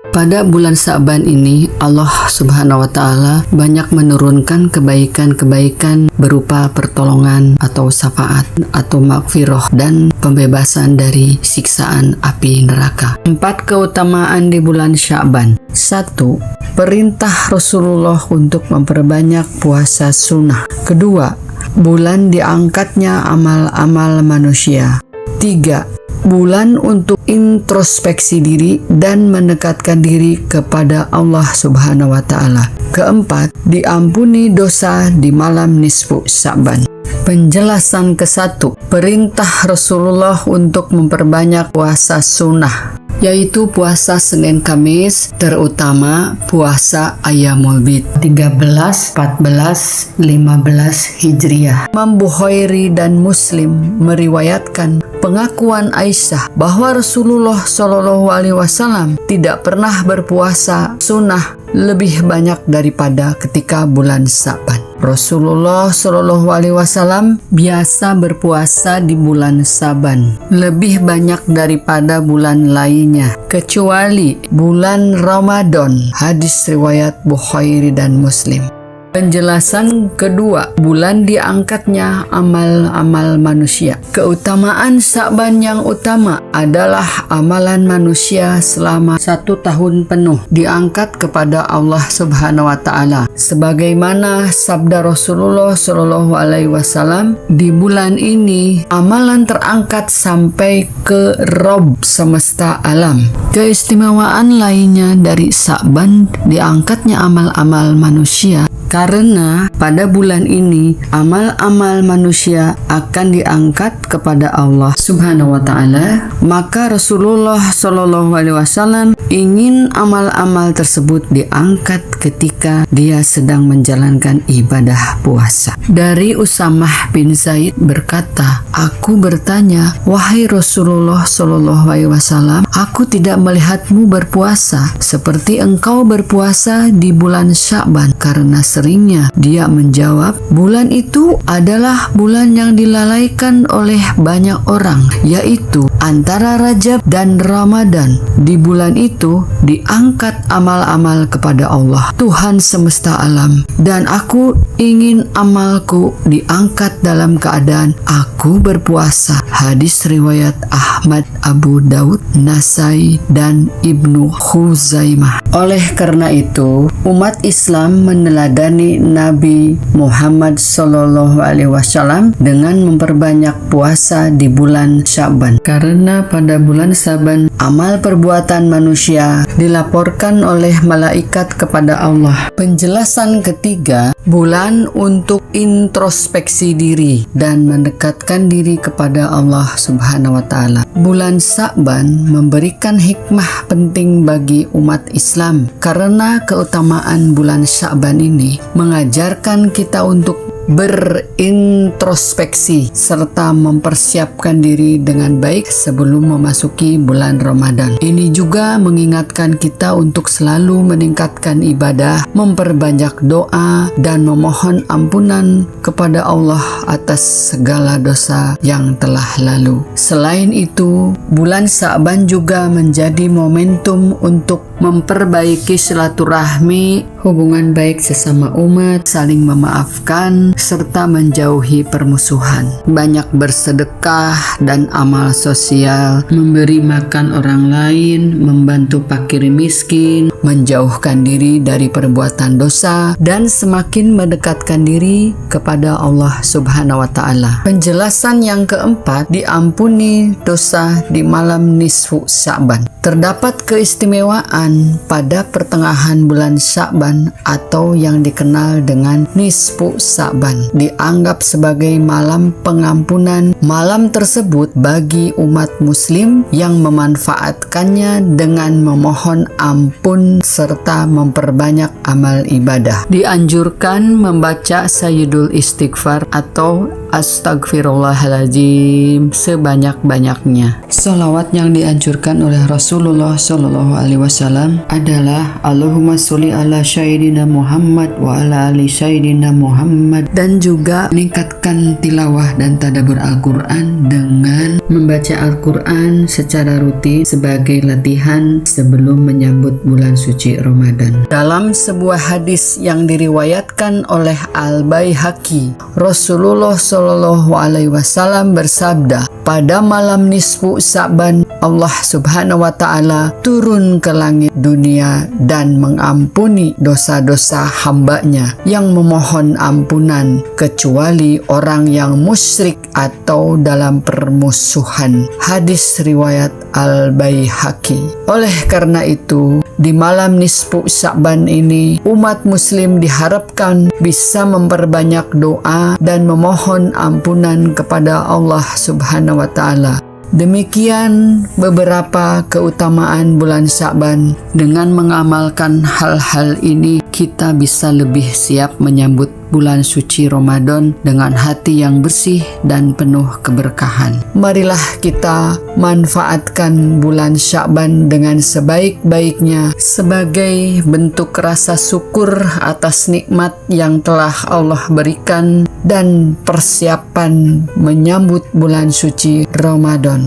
Pada bulan Sya'ban ini, Allah Subhanahu wa Ta'ala banyak menurunkan kebaikan-kebaikan berupa pertolongan atau syafaat atau maghfirah dan pembebasan dari siksaan api neraka. 4 keutamaan di bulan Sya'ban. 1. Perintah Rasulullah untuk memperbanyak puasa sunnah. 2. Bulan diangkatnya amal-amal manusia. 3. Bulan untuk introspeksi diri dan mendekatkan diri kepada Allah Subhanahu wa Ta'ala. 4. Diampuni dosa di malam nisfu Sya'ban. Penjelasan ke-1, perintah Rasulullah untuk memperbanyak puasa sunnah, yaitu puasa Senin Kamis, terutama puasa Ayyamul Bid 13, 14, 15 Hijriah. Imam Bukhari dan Muslim meriwayatkan pengakuan Aisyah bahwa Rasulullah Shallallahu Alaihi Wasallam tidak pernah berpuasa sunnah lebih banyak daripada ketika bulan Sya'ban. Rasulullah Shallallahu Alaihi Wasallam biasa berpuasa di bulan Sya'ban lebih banyak daripada bulan lainnya, kecuali bulan Ramadan. Hadis riwayat Bukhari dan Muslim. Penjelasan kedua, bulan diangkatnya amal-amal manusia. Keutamaan Sya'ban yang utama adalah amalan manusia selama 1 tahun penuh diangkat kepada Allah Subhanahu wa Ta'ala. Sebagaimana sabda Rasulullah Shallallahu Alaihi Wasallam, di bulan ini amalan terangkat sampai ke Rabb semesta alam. Keistimewaan lainnya dari Sya'ban diangkatnya amal-amal manusia, karena pada bulan ini amal-amal manusia akan diangkat kepada Allah Subhanahu wa Ta'ala. Maka Rasulullah Shallallahu Alaihi Wasallam ingin amal-amal tersebut diangkat ketika dia sedang menjalankan ibadah puasa. Dari Usamah bin Zaid berkata, aku bertanya, wahai Rasulullah Shallallahu Alaihi Wasallam, aku tidak melihatmu berpuasa seperti engkau berpuasa di bulan Sya'ban, karena seringnya dia menjawab, bulan itu adalah bulan yang dilalaikan oleh banyak orang, yaitu antara Rajab dan Ramadan. Di bulan itu diangkat amal-amal kepada Allah, Tuhan semesta alam, dan aku ingin amalku diangkat dalam keadaan aku berpuasa. Hadis riwayat Ahmad, Abu Daud, Nasai, dan Ibnu Khuzaimah. Oleh karena itu, umat Islam meneladani Nabi Muhammad SAW dengan memperbanyak puasa di bulan Sya'ban. Karena pada bulan Sya'ban, amal perbuatan manusia dilaporkan oleh malaikat kepada Allah. Penjelasan ketiga, bulan untuk introspeksi diri dan mendekatkan diri kepada Allah Subhanahu wa Ta'ala. Bulan Sya'ban memberikan hikmah penting bagi umat Islam karena keutamaan bulan Sya'ban ini mengajarkan kita untuk berintrospeksi serta mempersiapkan diri dengan baik sebelum memasuki bulan Ramadan. Ini juga mengingatkan kita untuk selalu meningkatkan ibadah, memperbanyak doa, dan memohon ampunan kepada Allah atas segala dosa yang telah lalu. Selain itu, bulan Sya'ban juga menjadi momentum untuk memperbaiki silaturahmi, hubungan baik sesama umat, saling memaafkan, serta menjauhi permusuhan. Banyak bersedekah dan amal sosial, memberi makan orang lain, membantu fakir miskin, menjauhkan diri dari perbuatan dosa, dan semakin mendekatkan diri kepada Allah Subhanahu wa Ta'ala. Penjelasan yang keempat, diampuni dosa di malam nisfu Sya'ban. Terdapat keistimewaan pada pertengahan bulan Sya'ban atau yang dikenal dengan nisfu Sya'ban, dianggap sebagai malam pengampunan. Malam tersebut bagi umat muslim yang memanfaatkannya dengan memohon ampun serta memperbanyak amal ibadah. Dianjurkan membaca Sayyidul Istighfar atau Astagfirullahaladzim sebanyak-banyaknya. Sholawat yang dianjurkan oleh Rasulullah SAW adalah Allahumma sholli ala Sayyidina Muhammad wa ala ali Sayyidina Muhammad, dan juga meningkatkan tilawah dan tadabbur Al-Quran dengan membaca Al-Quran secara rutin sebagai latihan sebelum menyambut bulan suci Ramadan. Dalam sebuah hadis yang diriwayatkan oleh Al-Baihaqi, Rasulullah SAW bersabda, pada malam nisfu Sya'ban Allah Subhanahu wa Ta'ala turun ke langit dunia dan mengampuni dosa-dosa hambanya yang memohon ampunan, kecuali orang yang musyrik atau dalam permusuhan. Hadis riwayat Al-Baihaqi. Oleh karena itu, di malam nisfu Sya'ban ini umat muslim diharapkan bisa memperbanyak doa dan memohon ampunan kepada Allah Subhanahu wa Ta'ala. Demikian beberapa keutamaan bulan Sya'ban. Dengan mengamalkan hal-hal ini, kita bisa lebih siap menyambut bulan suci Ramadan dengan hati yang bersih dan penuh keberkahan. Marilah kita manfaatkan bulan Sya'ban dengan sebaik-baiknya sebagai bentuk rasa syukur atas nikmat yang telah Allah berikan dan persiapan menyambut bulan suci Ramadan.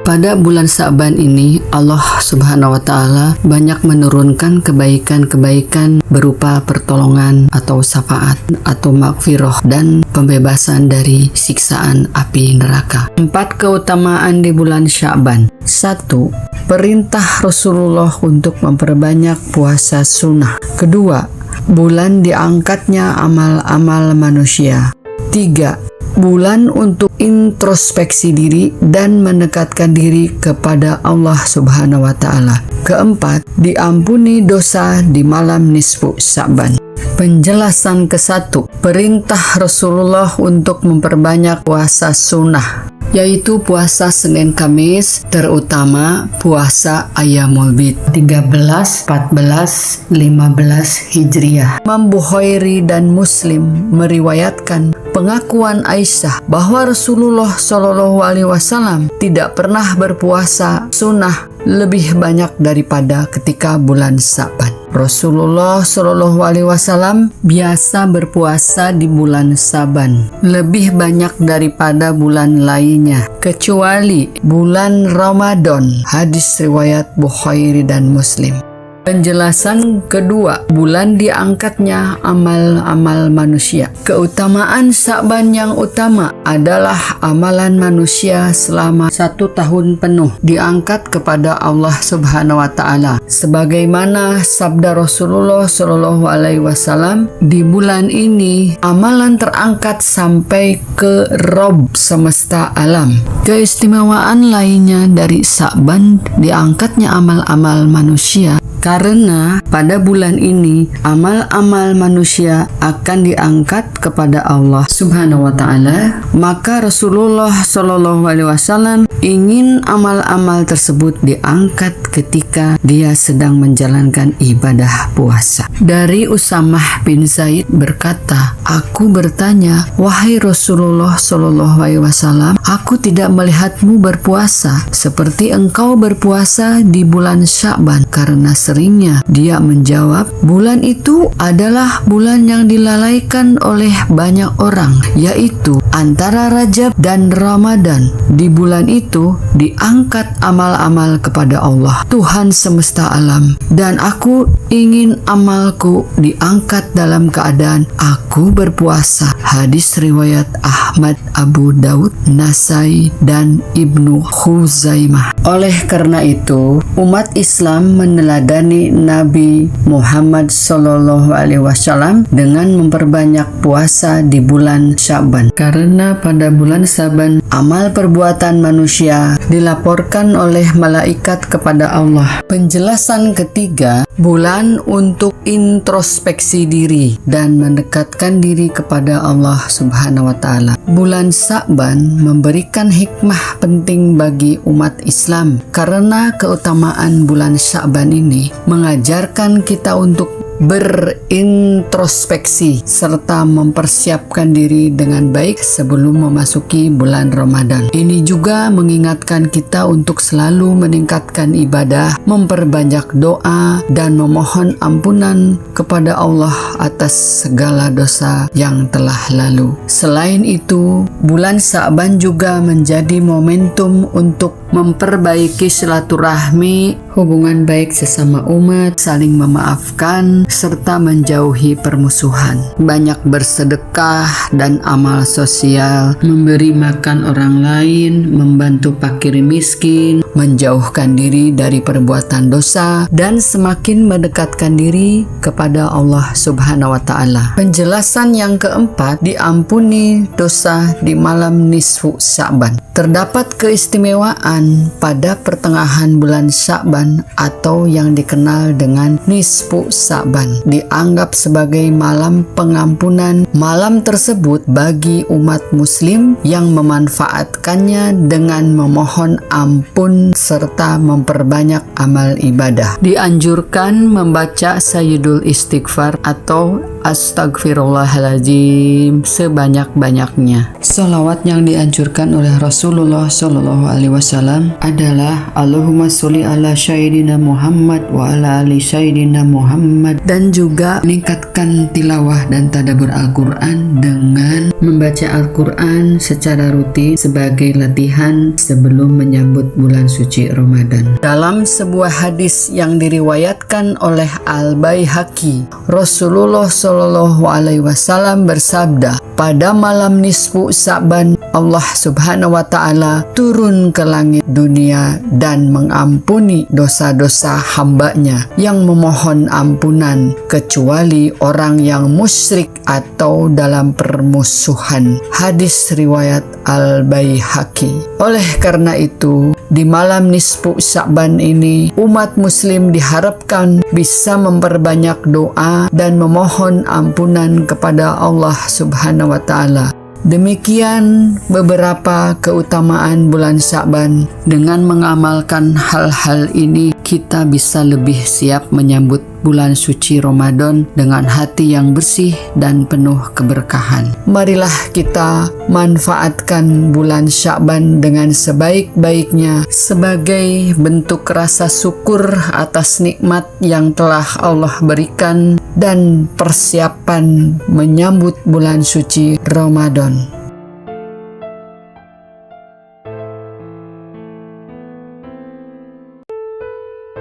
Pada bulan Sya'ban ini, Allah Subhanahu wa Ta'ala banyak menurunkan kebaikan-kebaikan berupa pertolongan atau syafaat atau maghfirah dan pembebasan dari siksaan api neraka. 4 keutamaan di bulan Sya'ban. 1. Perintah Rasulullah untuk memperbanyak puasa sunnah. 2. Bulan diangkatnya amal-amal manusia. 3. Bulan untuk introspeksi diri dan mendekatkan diri kepada Allah Subhanahu wa Ta'ala. 4. Diampuni dosa di malam nisfu Sya'ban. Penjelasan ke-1, perintah Rasulullah untuk memperbanyak puasa sunnah, yaitu puasa Senin Kamis, terutama puasa Ayyamul Bid 13, 14, 15 Hijriah. Imam Bukhari dan Muslim meriwayatkan pengakuan Aisyah bahwa Rasulullah Shallallahu Alaihi Wasallam tidak pernah berpuasa sunnah lebih banyak daripada ketika bulan Sa'ban. Rasulullah Shallallahu Alaihi Wasallam biasa berpuasa di bulan Sa'ban lebih banyak daripada bulan lainnya kecuali bulan Ramadan. Hadis riwayat Bukhari dan Muslim. Penjelasan kedua, bulan diangkatnya amal-amal manusia. Keutamaan Sa'ban yang utama adalah amalan manusia selama 1 tahun penuh diangkat kepada Allah Subhanahu wa Ta'ala. Sebagaimana sabda Rasulullah Shallallahu Alaihi Wasallam, di bulan ini amalan terangkat sampai ke Rabb semesta alam. Keistimewaan lainnya dari Sa'ban diangkatnya amal-amal manusia karena pada bulan ini amal-amal manusia akan diangkat kepada Allah Subhanahu wa Ta'ala. Maka Rasulullah Shallallahu Alaihi Wasallam ingin amal-amal tersebut diangkat ketika dia sedang menjalankan ibadah puasa. Dari Usamah bin Zaid berkata, aku bertanya, wahai Rasulullah Shallallahu Alaihi Wasallam, aku tidak melihatmu berpuasa seperti engkau berpuasa di bulan Sya'ban. Karena seringnya dia menjawab, bulan itu adalah bulan yang dilalaikan oleh banyak orang, yaitu antara Rajab dan Ramadan. Di bulan itu diangkat amal-amal kepada Allah, Tuhan semesta alam, dan aku ingin amalku diangkat dalam keadaan aku berpuasa. Hadis riwayat Ahmad, Abu Daud, Nasai, dan Ibnu Khuzaimah. Oleh karena itu, umat Islam meneladani Nabi Muhammad Sallallahu Alaihi Wasallam dengan memperbanyak puasa di bulan Sya'ban. Karena pada bulan Sya'ban amal perbuatan manusia dilaporkan oleh malaikat kepada Allah. Penjelasan ketiga, bulan untuk introspeksi diri dan mendekatkan diri kepada Allah Subhanahu wa Ta'ala. Bulan Sya'ban memberikan hikmah penting bagi umat Islam karena keutamaan bulan Sya'ban ini mengajarkan kita untuk berintrospeksi serta mempersiapkan diri dengan baik sebelum memasuki bulan Ramadan. Ini juga mengingatkan kita untuk selalu meningkatkan ibadah, memperbanyak doa, dan memohon ampunan kepada Allah atas segala dosa yang telah lalu. Selain itu, bulan Sya'ban juga menjadi momentum untuk memperbaiki silaturahmi, hubungan baik sesama umat, saling memaafkan, serta menjauhi permusuhan. Banyak bersedekah dan amal sosial, memberi makan orang lain, membantu fakir miskin, menjauhkan diri dari perbuatan dosa, dan semakin mendekatkan diri kepada Allah Subhanahu wa Ta'ala. Penjelasan yang keempat, diampuni dosa di malam nisfu Sya'ban. Terdapat keistimewaan pada pertengahan bulan Sya'ban atau yang dikenal dengan nisfu Sya'ban. Dianggap sebagai malam pengampunan. Malam tersebut bagi umat muslim yang memanfaatkannya dengan memohon ampun serta memperbanyak amal ibadah. Dianjurkan membaca Sayyidul Istighfar atau Astagfirullahaladzim sebanyak-banyaknya. Salawat yang dianjurkan oleh Rasulullah Shallallahu Alaihi Wasallam adalah Allahumma sholli ala Sayyidina Muhammad wa ala ali Sayyidina Muhammad, dan juga meningkatkan tilawah dan tadabbur Al-Quran dengan membaca Al-Quran secara rutin sebagai latihan sebelum menyambut bulan suci Ramadan. Dalam sebuah hadis yang diriwayatkan oleh Al-Baihaqi, Rasulullah Shallallahu Alaihi Wasallam bersabda, pada malam nisfu Sya'ban Allah Subhanahu wa Ta'ala turun ke langit dunia dan mengampuni dosa-dosa hambanya yang memohon ampunan, kecuali orang yang musyrik atau dalam permusuhan. Hadis riwayat Al-Baihaqi. Oleh karena itu, di malam nisfu Sya'ban ini umat muslim diharapkan bisa memperbanyak doa dan memohon ampunan kepada Allah Subhanahu wa Ta'ala. Demikian beberapa keutamaan bulan Sya'ban. Dengan mengamalkan hal-hal ini, kita bisa lebih siap menyambut bulan suci Ramadan dengan hati yang bersih dan penuh keberkahan. Marilah kita manfaatkan bulan Sya'ban dengan sebaik-baiknya sebagai bentuk rasa syukur atas nikmat yang telah Allah berikan dan persiapan menyambut bulan suci Ramadan.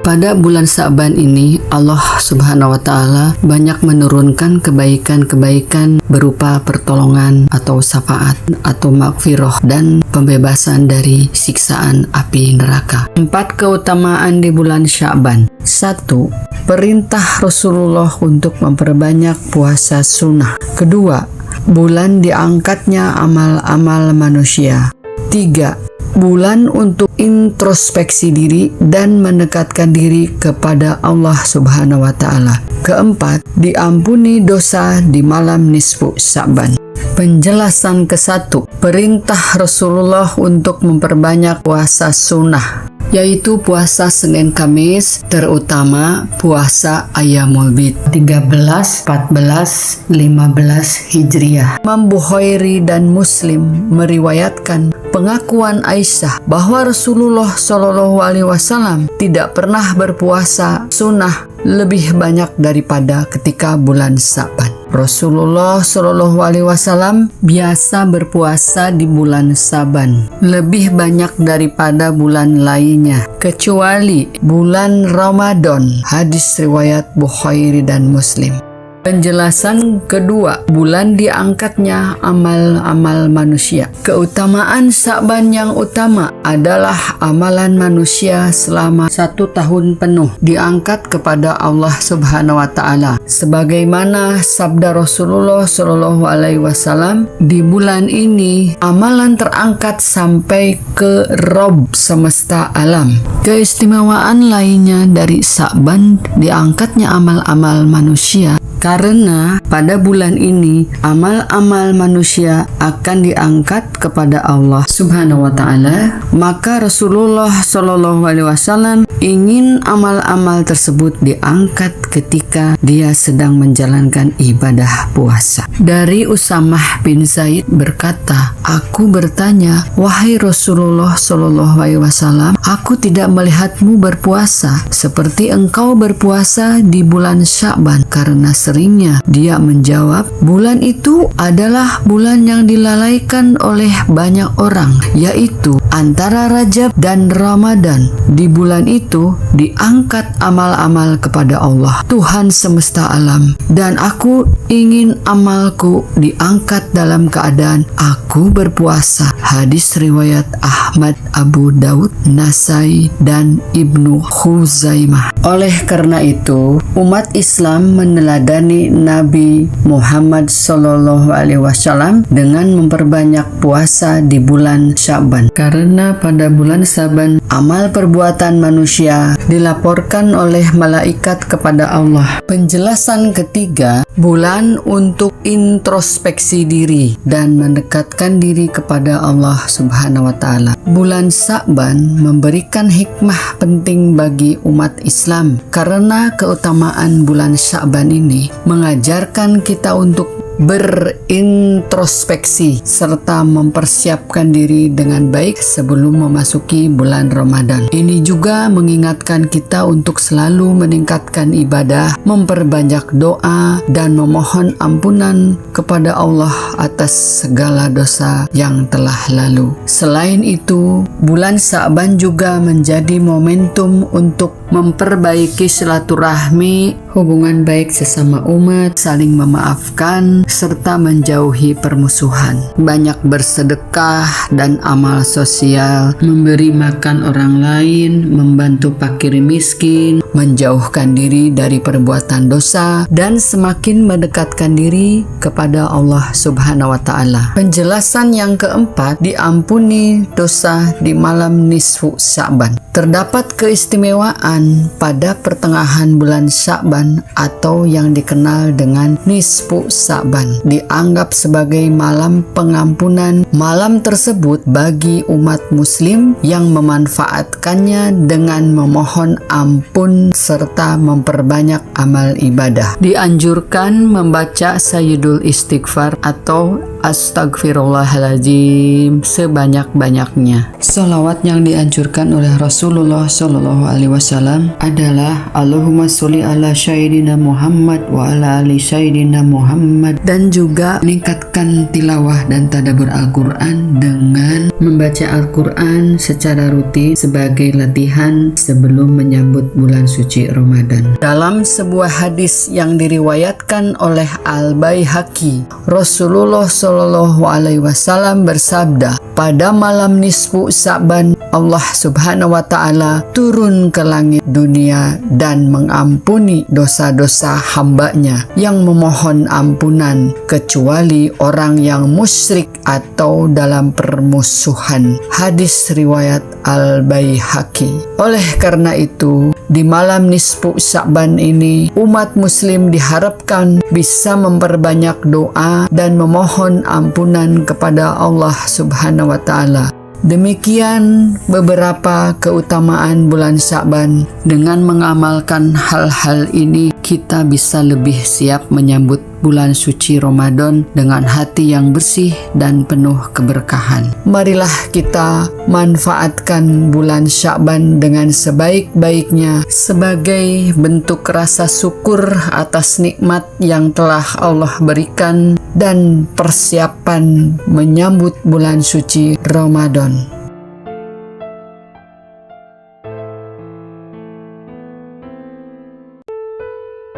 Pada bulan Sya'ban ini, Allah Subhanahu wa Ta'ala banyak menurunkan kebaikan-kebaikan berupa pertolongan atau syafaat atau maghfirah dan pembebasan dari siksaan api neraka. 4 keutamaan di bulan Sya'ban. 1. Perintah Rasulullah untuk memperbanyak puasa sunnah. 2. Bulan diangkatnya amal-amal manusia. 3. Bulan untuk introspeksi diri dan mendekatkan diri kepada Allah Subhanahu wa Ta'ala. 4. Diampuni dosa di malam nisfu Sya'ban. Penjelasan ke-1. Perintah Rasulullah untuk memperbanyak puasa sunnah, yaitu puasa Senin Kamis, terutama puasa Ayyamul Bid 13, 14, 15 Hijriah. Imam Bukhari dan Muslim meriwayatkan pengakuan Aisyah bahwa Rasulullah Shallallahu Alaihi Wasallam tidak pernah berpuasa sunnah lebih banyak daripada ketika bulan Sya'ban. Rasulullah Shallallahu Alaihi Wasallam biasa berpuasa di bulan Sya'ban lebih banyak daripada bulan lainnya, kecuali bulan Ramadan. Hadis riwayat Bukhari dan Muslim. Penjelasan kedua, bulan diangkatnya amal-amal manusia. Keutamaan Sya'ban yang utama adalah amalan manusia selama 1 tahun penuh diangkat kepada Allah Subhanahu wa Ta'ala. Sebagaimana sabda Rasulullah Shallallahu Alaihi Wasallam, di bulan ini amalan terangkat sampai ke Rabb semesta alam. Keistimewaan lainnya dari Sya'ban diangkatnya amal-amal manusia, karena pada bulan ini amal-amal manusia akan diangkat kepada Allah Subhanahu wa Ta'ala. Maka Rasulullah Shallallahu Alaihi Wasallam ingin amal-amal tersebut diangkat ketika dia sedang menjalankan ibadah puasa. Dari Usamah bin Zaid berkata, "Aku bertanya, wahai Rasulullah Shallallahu Alaihi Wasallam, aku tidak melihatmu berpuasa seperti engkau berpuasa di bulan Sya'ban." Karena seringnya dia menjawab, bulan itu adalah bulan yang dilalaikan oleh banyak orang, yaitu antara Rajab dan Ramadan. Di bulan itu diangkat amal-amal kepada Allah, Tuhan semesta alam, dan aku ingin amalku diangkat dalam keadaan aku berpuasa. Hadis riwayat Ahmad, Abu Daud, Nasai, dan Ibnu Khuzaimah. Oleh karena itu, umat Islam meneladani Nabi Muhammad Sallallahu Alaihi Wasallam dengan memperbanyak puasa di bulan Sya'ban. Karena pada bulan Sya'ban amal perbuatan manusia dilaporkan oleh malaikat kepada Allah. Penjelasan ketiga, bulan untuk introspeksi diri dan mendekatkan diri kepada Allah Subhanahu wa Ta'ala. Bulan Sya'ban memberikan hikmah penting bagi umat Islam karena keutamaan bulan Sya'ban ini mengajarkan kita untuk berintrospeksi serta mempersiapkan diri dengan baik sebelum memasuki bulan Ramadan. Ini juga mengingatkan kita untuk selalu meningkatkan ibadah, memperbanyak doa, dan memohon ampunan kepada Allah atas segala dosa yang telah lalu. Selain itu, bulan Sya'ban juga menjadi momentum untuk memperbaiki silaturahmi, hubungan baik sesama umat, saling memaafkan, serta menjauhi permusuhan. Banyak bersedekah dan amal sosial, memberi makan orang lain, membantu fakir miskin, menjauhkan diri dari perbuatan dosa, dan semakin mendekatkan diri kepada Allah Subhanahu wa Ta'ala. Penjelasan yang keempat, diampuni dosa di malam nisfu Sya'ban. Terdapat keistimewaan diturunkan pada pertengahan bulan Sya'ban atau yang dikenal dengan Nisfu Sya'ban, dianggap sebagai malam pengampunan. Malam tersebut bagi umat muslim yang memanfaatkannya dengan memohon ampun serta memperbanyak amal ibadah. Dianjurkan membaca Sayyidul Istighfar atau Astagfirullahaladzim sebanyak-banyaknya. Sholawat yang dianjurkan oleh Rasulullah Shallallahu Alaihi Wasallam adalah Allahumma sholli ala Sayyidina Muhammad wa ala ali Sayyidina Muhammad, dan juga meningkatkan tilawah dan tadabbur Al-Quran dengan membaca Al-Quran secara rutin sebagai latihan sebelum menyambut bulan suci Ramadan. Dalam sebuah hadis yang diriwayatkan oleh Al-Baihaqi, Rasulullah Shallallahu Alaihi Wasallam bersabda, pada malam nisfu Sya'ban Allah Subhanahu wa Ta'ala turun ke langit dunia dan mengampuni dosa-dosa hambanya yang memohon ampunan, kecuali orang yang musyrik atau dalam permusuhan. Hadis riwayat Al-Baihaqi. Oleh karena itu, di malam nisfu Sya'ban ini umat muslim diharapkan bisa memperbanyak doa dan memohon ampunan kepada Allah Subhanahu wa Ta'ala. Demikian beberapa keutamaan bulan Sya'ban. Dengan mengamalkan hal-hal ini, kita bisa lebih siap menyambut bulan suci Ramadan dengan hati yang bersih dan penuh keberkahan. Marilah kita manfaatkan bulan Sya'ban dengan sebaik-baiknya sebagai bentuk rasa syukur atas nikmat yang telah Allah berikan dan persiapan menyambut bulan suci Ramadan.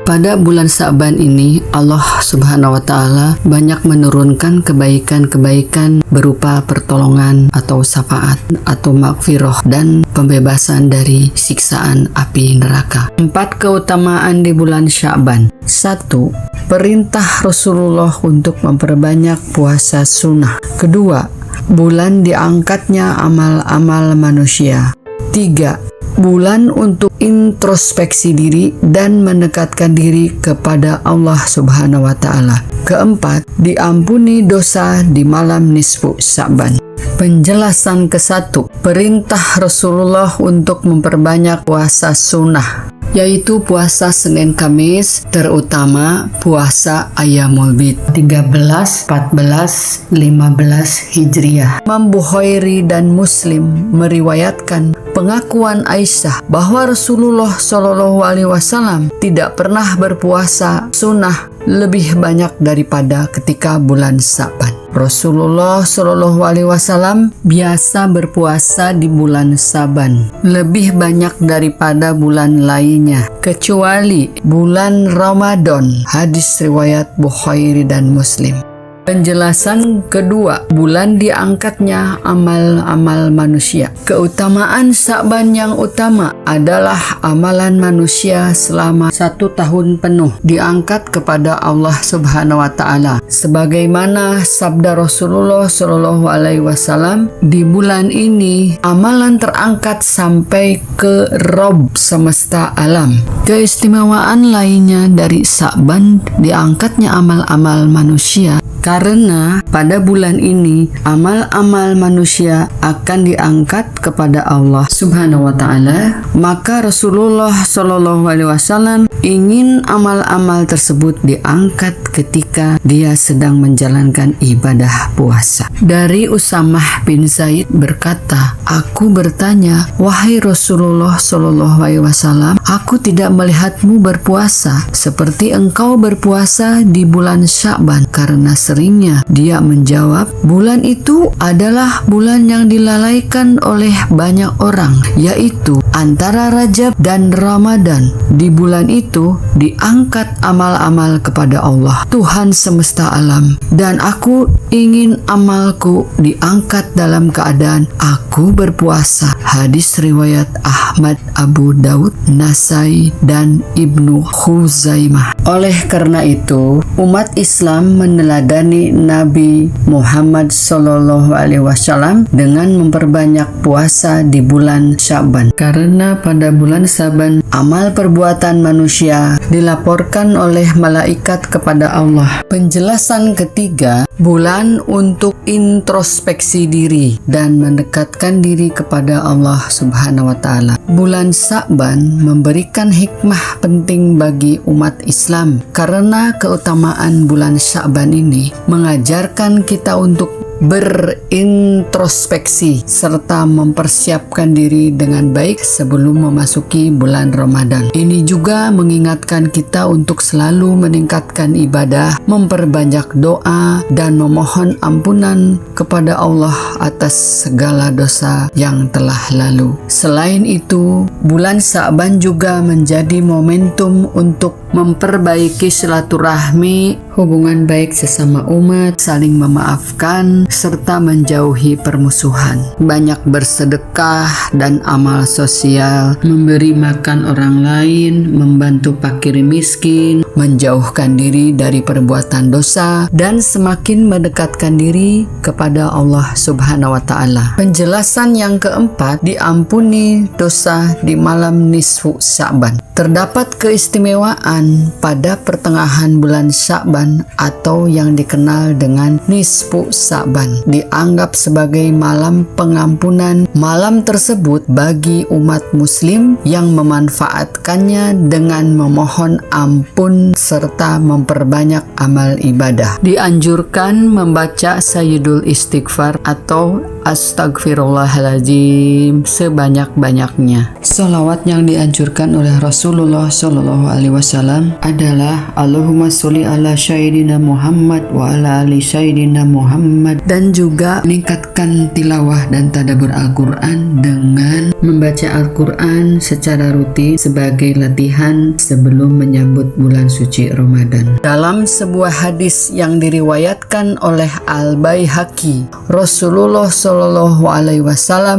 Pada bulan Sya'ban ini Allah Subhanahu wa Ta'ala banyak menurunkan kebaikan-kebaikan berupa pertolongan atau syafaat atau maghfirah dan pembebasan dari siksaan api neraka. 4 keutamaan di bulan Sya'ban. 1. Perintah Rasulullah untuk memperbanyak puasa sunnah. 2. Bulan diangkatnya amal-amal manusia. 3. Bulan untuk introspeksi diri dan mendekatkan diri kepada Allah Subhanahu wa Ta'ala. 4. Diampuni dosa di malam nisfu Sya'ban. Penjelasan ke-1. Perintah Rasulullah untuk memperbanyak puasa sunnah, yaitu puasa Senin Kamis, terutama puasa Ayyamul Bid 13, 14, 15 Hijriah. Imam Bukhari dan Muslim meriwayatkan pengakuan Aisyah bahwa Rasulullah Shallallahu Alaihi Wasallam tidak pernah berpuasa sunnah lebih banyak daripada ketika bulan Sya'ban. Rasulullah Shallallahu Alaihi Wasallam biasa berpuasa di bulan Sya'ban lebih banyak daripada bulan lainnya, kecuali bulan Ramadan. Hadis riwayat Bukhari dan Muslim. Penjelasan kedua, bulan diangkatnya amal-amal manusia. Keutamaan Sya'ban yang utama adalah amalan manusia selama 1 tahun penuh diangkat kepada Allah Subhanahu wa Ta'ala. Sebagaimana sabda Rasulullah Shallallahu Alaihi Wasallam, di bulan ini amalan terangkat sampai ke Rabb semesta alam. Keistimewaan lainnya dari Sya'ban diangkatnya amal-amal manusia, karena pada bulan ini amal-amal manusia akan diangkat kepada Allah Subhanahu wa Ta'ala. Maka Rasulullah Shallallahu Alaihi Wasallam ingin amal-amal tersebut diangkat ketika dia sedang menjalankan ibadah puasa. Dari Usamah bin Zaid berkata, aku bertanya, wahai Rasulullah Shallallahu Alaihi Wasallam, aku tidak melihatmu berpuasa seperti engkau berpuasa di bulan Sya'ban. Karena seringnya dia menjawab, bulan itu adalah bulan yang dilalaikan oleh banyak orang, yaitu antara Rajab dan Ramadan. Di bulan itu diangkat amal-amal kepada Allah, Tuhan semesta alam, dan aku ingin amalku diangkat dalam keadaan aku berpuasa. Hadis riwayat Ahmad, Abu Daud, Nasai, dan Ibnu Khuzaimah. Oleh karena itu, umat Islam meneladani Nabi Muhammad SAW dengan memperbanyak puasa di bulan Sya'ban. Karena pada bulan Sya'ban, amal perbuatan manusia dilaporkan oleh malaikat kepada Allah. Penjelasan ketiga, bulan untuk introspeksi diri dan mendekatkan diri kepada Allah Subhanahu wa Ta'ala. Bulan Sya'ban memberikan hikmah penting bagi umat Islam karena keutamaan bulan Sya'ban ini mengajarkan kita untuk berintrospeksi serta mempersiapkan diri dengan baik sebelum memasuki bulan Ramadan. Ini juga mengingatkan kita untuk selalu meningkatkan ibadah, memperbanyak doa, dan memohon ampunan kepada Allah atas segala dosa yang telah lalu. Selain itu, bulan Sya'ban juga menjadi momentum untuk memperbaiki silaturahmi, hubungan baik sesama umat, saling memaafkan, serta menjauhi permusuhan. Banyak bersedekah dan amal sosial, memberi makan orang lain, membantu fakir miskin, menjauhkan diri dari perbuatan dosa, dan semakin mendekatkan diri kepada Allah Subhanahu wa Ta'ala. Penjelasan yang keempat, diampuni dosa di malam nisfu Sya'ban. Terdapat keistimewaan pada pertengahan bulan Sya'ban atau yang dikenal dengan nisfu Sya'ban, dianggap sebagai malam pengampunan. Malam tersebut bagi umat muslim yang memanfaatkannya dengan memohon ampun serta memperbanyak amal ibadah. Dianjurkan membaca Sayyidul Istighfar atau Astagfirullahaladzim sebanyak-banyaknya. Sholawat yang dianjurkan oleh Rasulullah SAW adalah Allahumma sholli ala Sayyidina Muhammad wa ala ali Sayyidina Muhammad, dan juga meningkatkan tilawah dan tadabbur Al-Quran dengan membaca Al-Quran secara rutin sebagai latihan sebelum menyambut bulan suci Ramadan. Dalam sebuah hadis yang diriwayatkan oleh Al-Baihaqi, Rasulullah SAW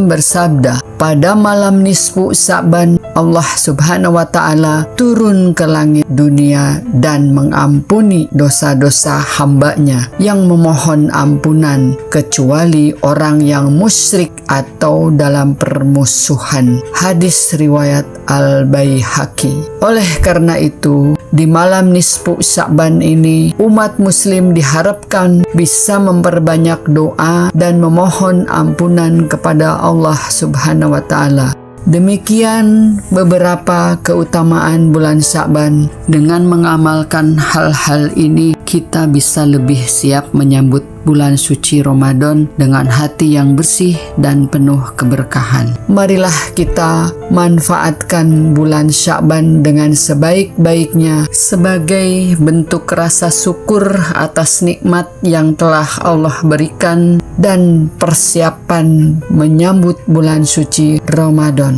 bersabda, pada malam nisfu Sya'ban Allah Subhanahu wa Ta'ala turun ke langit dunia dan mengampuni dosa-dosa hambanya yang memohon ampunan, kecuali orang yang musyrik atau dalam permusuhan. Hadis riwayat Al-Baihaqi. Oleh karena itu, di malam nisfu Sya'ban ini umat muslim diharapkan bisa memperbanyak doa dan memohon ampunan kepada Allah Subhanahu wa Ta'ala. Demikian beberapa keutamaan bulan Sya'ban. Dengan mengamalkan hal-hal ini, kita bisa lebih siap menyambut bulan suci Ramadan dengan hati yang bersih dan penuh keberkahan. Marilah kita manfaatkan bulan Sya'ban dengan sebaik-baiknya sebagai bentuk rasa syukur atas nikmat yang telah Allah berikan dan persiapan menyambut bulan suci Ramadan.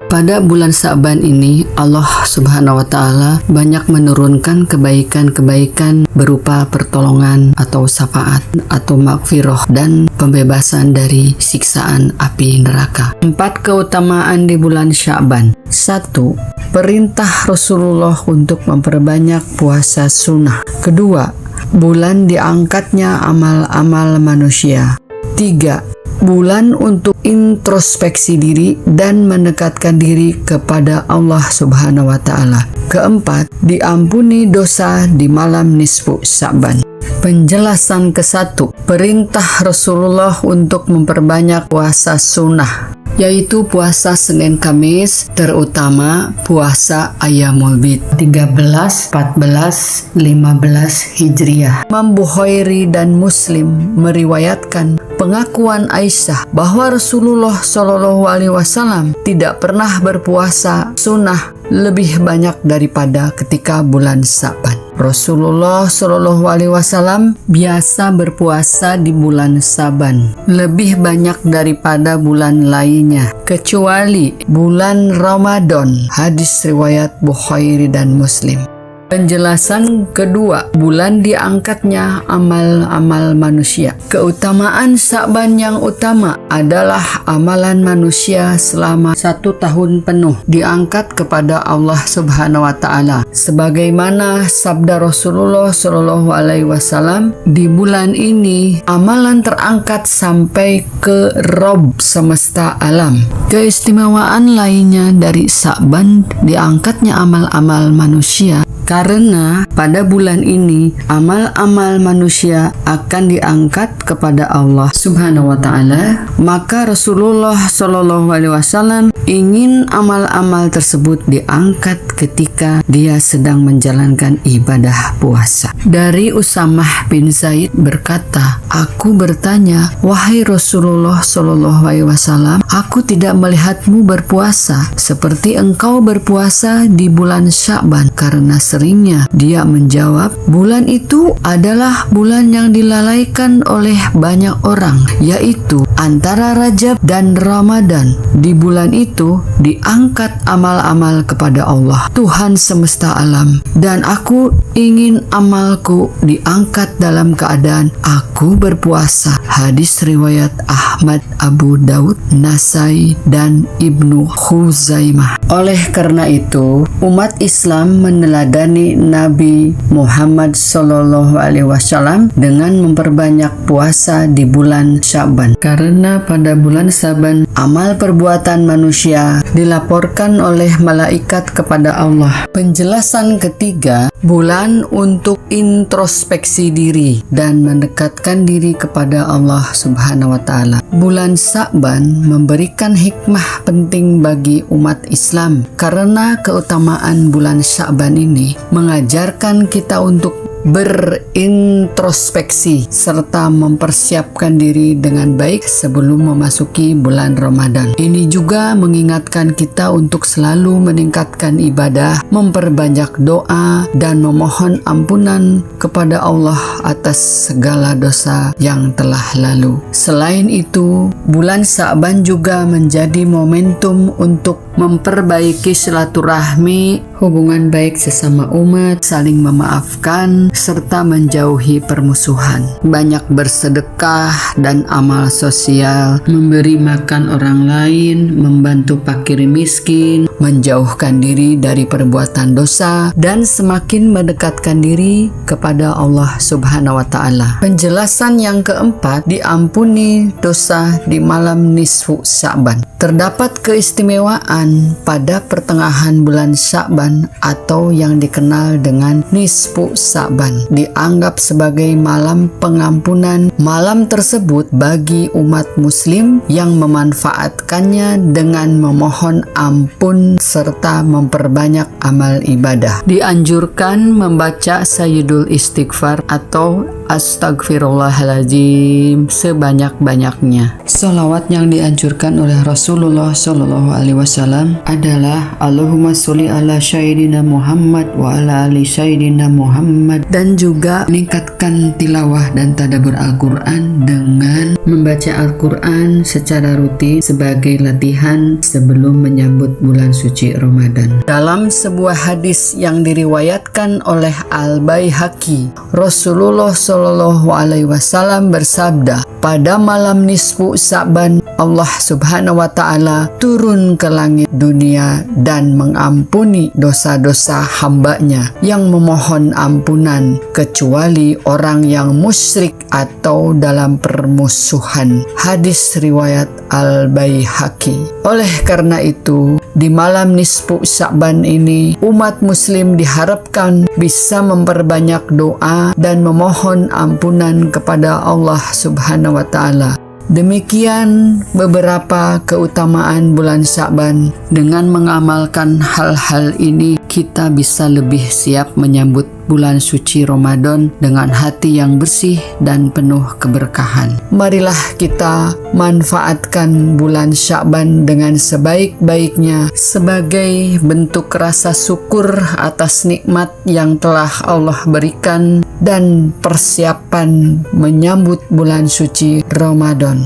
Pada bulan Sya'ban ini, Allah Subhanahu wa Ta'ala banyak menurunkan kebaikan-kebaikan berupa pertolongan atau syafaat atau maghfirah dan pembebasan dari siksaan api neraka. 4 keutamaan di bulan Sya'ban. 1. Perintah Rasulullah untuk memperbanyak puasa sunnah. 2. Bulan diangkatnya amal-amal manusia. 3. Bulan untuk introspeksi diri dan mendekatkan diri kepada Allah Subhanahu wa Ta'ala. 4. Diampuni dosa di malam nisfu Sya'ban. Penjelasan ke-1, perintah Rasulullah untuk memperbanyak puasa sunnah, yaitu puasa Senin Kamis, terutama puasa Ayyamul Bid 13, 14, 15 Hijriah. Imam Bukhari dan Muslim meriwayatkan pengakuan Aisyah bahwa Rasulullah SAW tidak pernah berpuasa sunnah lebih banyak daripada ketika bulan Sya'ban. Rasulullah SAW biasa berpuasa di bulan Sya'ban lebih banyak daripada bulan lainnya, kecuali bulan Ramadan. Hadis riwayat Bukhari dan Muslim. Penjelasan kedua, bulan diangkatnya amal-amal manusia. Keutamaan Sya'ban yang utama adalah amalan manusia selama 1 tahun penuh diangkat kepada Allah Subhanahu wa Ta'ala. Sebagaimana sabda Rasulullah Shallallahu Alaihi Wasallam, di bulan ini amalan terangkat sampai ke Rabb semesta alam. Keistimewaan lainnya dari Sya'ban diangkatnya amal-amal manusia, karena pada bulan ini amal-amal manusia akan diangkat kepada Allah Subhanahu wa Ta'ala. Maka Rasulullah Shallallahu Alaihi Wasallam ingin amal-amal tersebut diangkat ketika dia sedang menjalankan ibadah puasa. Dari Usamah bin Zaid berkata, "Aku bertanya, wahai Rasulullah Shallallahu Alaihi Wasallam, aku tidak melihatmu berpuasa seperti engkau berpuasa di bulan Sya'ban." Karena seringnya dia menjawab, bulan itu adalah bulan yang dilalaikan oleh banyak orang, yaitu antara Rajab dan Ramadan. Di bulan itu diangkat amal-amal kepada Allah, Tuhan semesta alam, dan aku ingin amalku diangkat dalam keadaan aku berpuasa. Hadis riwayat Ahmad, Abu Daud, Nasai, dan Ibnu Khuzaimah. Oleh karena itu, umat Islam meneladani Nabi Muhammad Sallallahu Alaihi Wasallam dengan memperbanyak puasa di bulan Sya'ban. Karena pada bulan Sya'ban amal perbuatan manusia dilaporkan oleh malaikat kepada Allah. Penjelasan ketiga, bulan untuk introspeksi diri dan mendekatkan diri kepada Allah Subhanahu wa Ta'ala. Bulan Sya'ban memberikan hikmah penting bagi umat Islam karena keutamaan bulan Sya'ban ini mengajarkan kita untuk berintrospeksi serta mempersiapkan diri dengan baik sebelum memasuki bulan Ramadan. Ini juga mengingatkan kita untuk selalu meningkatkan ibadah, memperbanyak doa, dan memohon ampunan kepada Allah atas segala dosa yang telah lalu. Selain itu, bulan Sya'ban juga menjadi momentum untuk memperbaiki silaturahmi, hubungan baik sesama umat, saling memaafkan, serta menjauhi permusuhan. Banyak bersedekah dan amal sosial, memberi makan orang lain, membantu fakir miskin, menjauhkan diri dari perbuatan dosa, dan semakin mendekatkan diri kepada Allah Subhanahu wa Ta'ala. Penjelasan yang keempat, diampuni dosa di malam nisfu Sya'ban. Terdapat keistimewaan pada pertengahan bulan Sya'ban atau yang dikenal dengan nisfu Sya'ban, dianggap sebagai malam pengampunan. Malam tersebut bagi umat muslim yang memanfaatkannya dengan memohon ampun serta memperbanyak amal ibadah. Dianjurkan membaca Sayyidul Istighfar atau Astagfirullahaladzim sebanyak-banyaknya. Sholawat yang dianjurkan oleh Rasulullah Shallallahu Alaihi Wasallam adalah Allahumma sholli ala Sayyidina Muhammad wa ala ali Sayyidina Muhammad, dan juga meningkatkan tilawah dan tadabbur Al-Quran dengan membaca Al-Quran secara rutin sebagai latihan sebelum menyambut bulan suci Ramadan. Dalam sebuah hadis yang diriwayatkan oleh Al-Baihaqi, Rasulullah Shallallahu Alaihi Wasallam bersabda, pada malam nisfu Sya'ban Allah Subhanahu wa Ta'ala turun ke langit dunia dan mengampuni dosa-dosa hambanya yang memohon ampunan, kecuali orang yang musyrik atau dalam permusuhan. Hadis riwayat Al-Baihaqi. Oleh karena itu, di malam nisfu Sya'ban ini umat muslim diharapkan bisa memperbanyak doa dan memohon ampunan kepada Allah Subhanahu wa Ta'ala. Demikian beberapa keutamaan bulan Sya'ban. Dengan mengamalkan hal-hal ini, kita bisa lebih siap menyambut bulan suci Ramadan dengan hati yang bersih dan penuh keberkahan. Marilah kita manfaatkan bulan Sya'ban dengan sebaik-baiknya sebagai bentuk rasa syukur atas nikmat yang telah Allah berikan dan persiapan menyambut bulan suci Ramadan.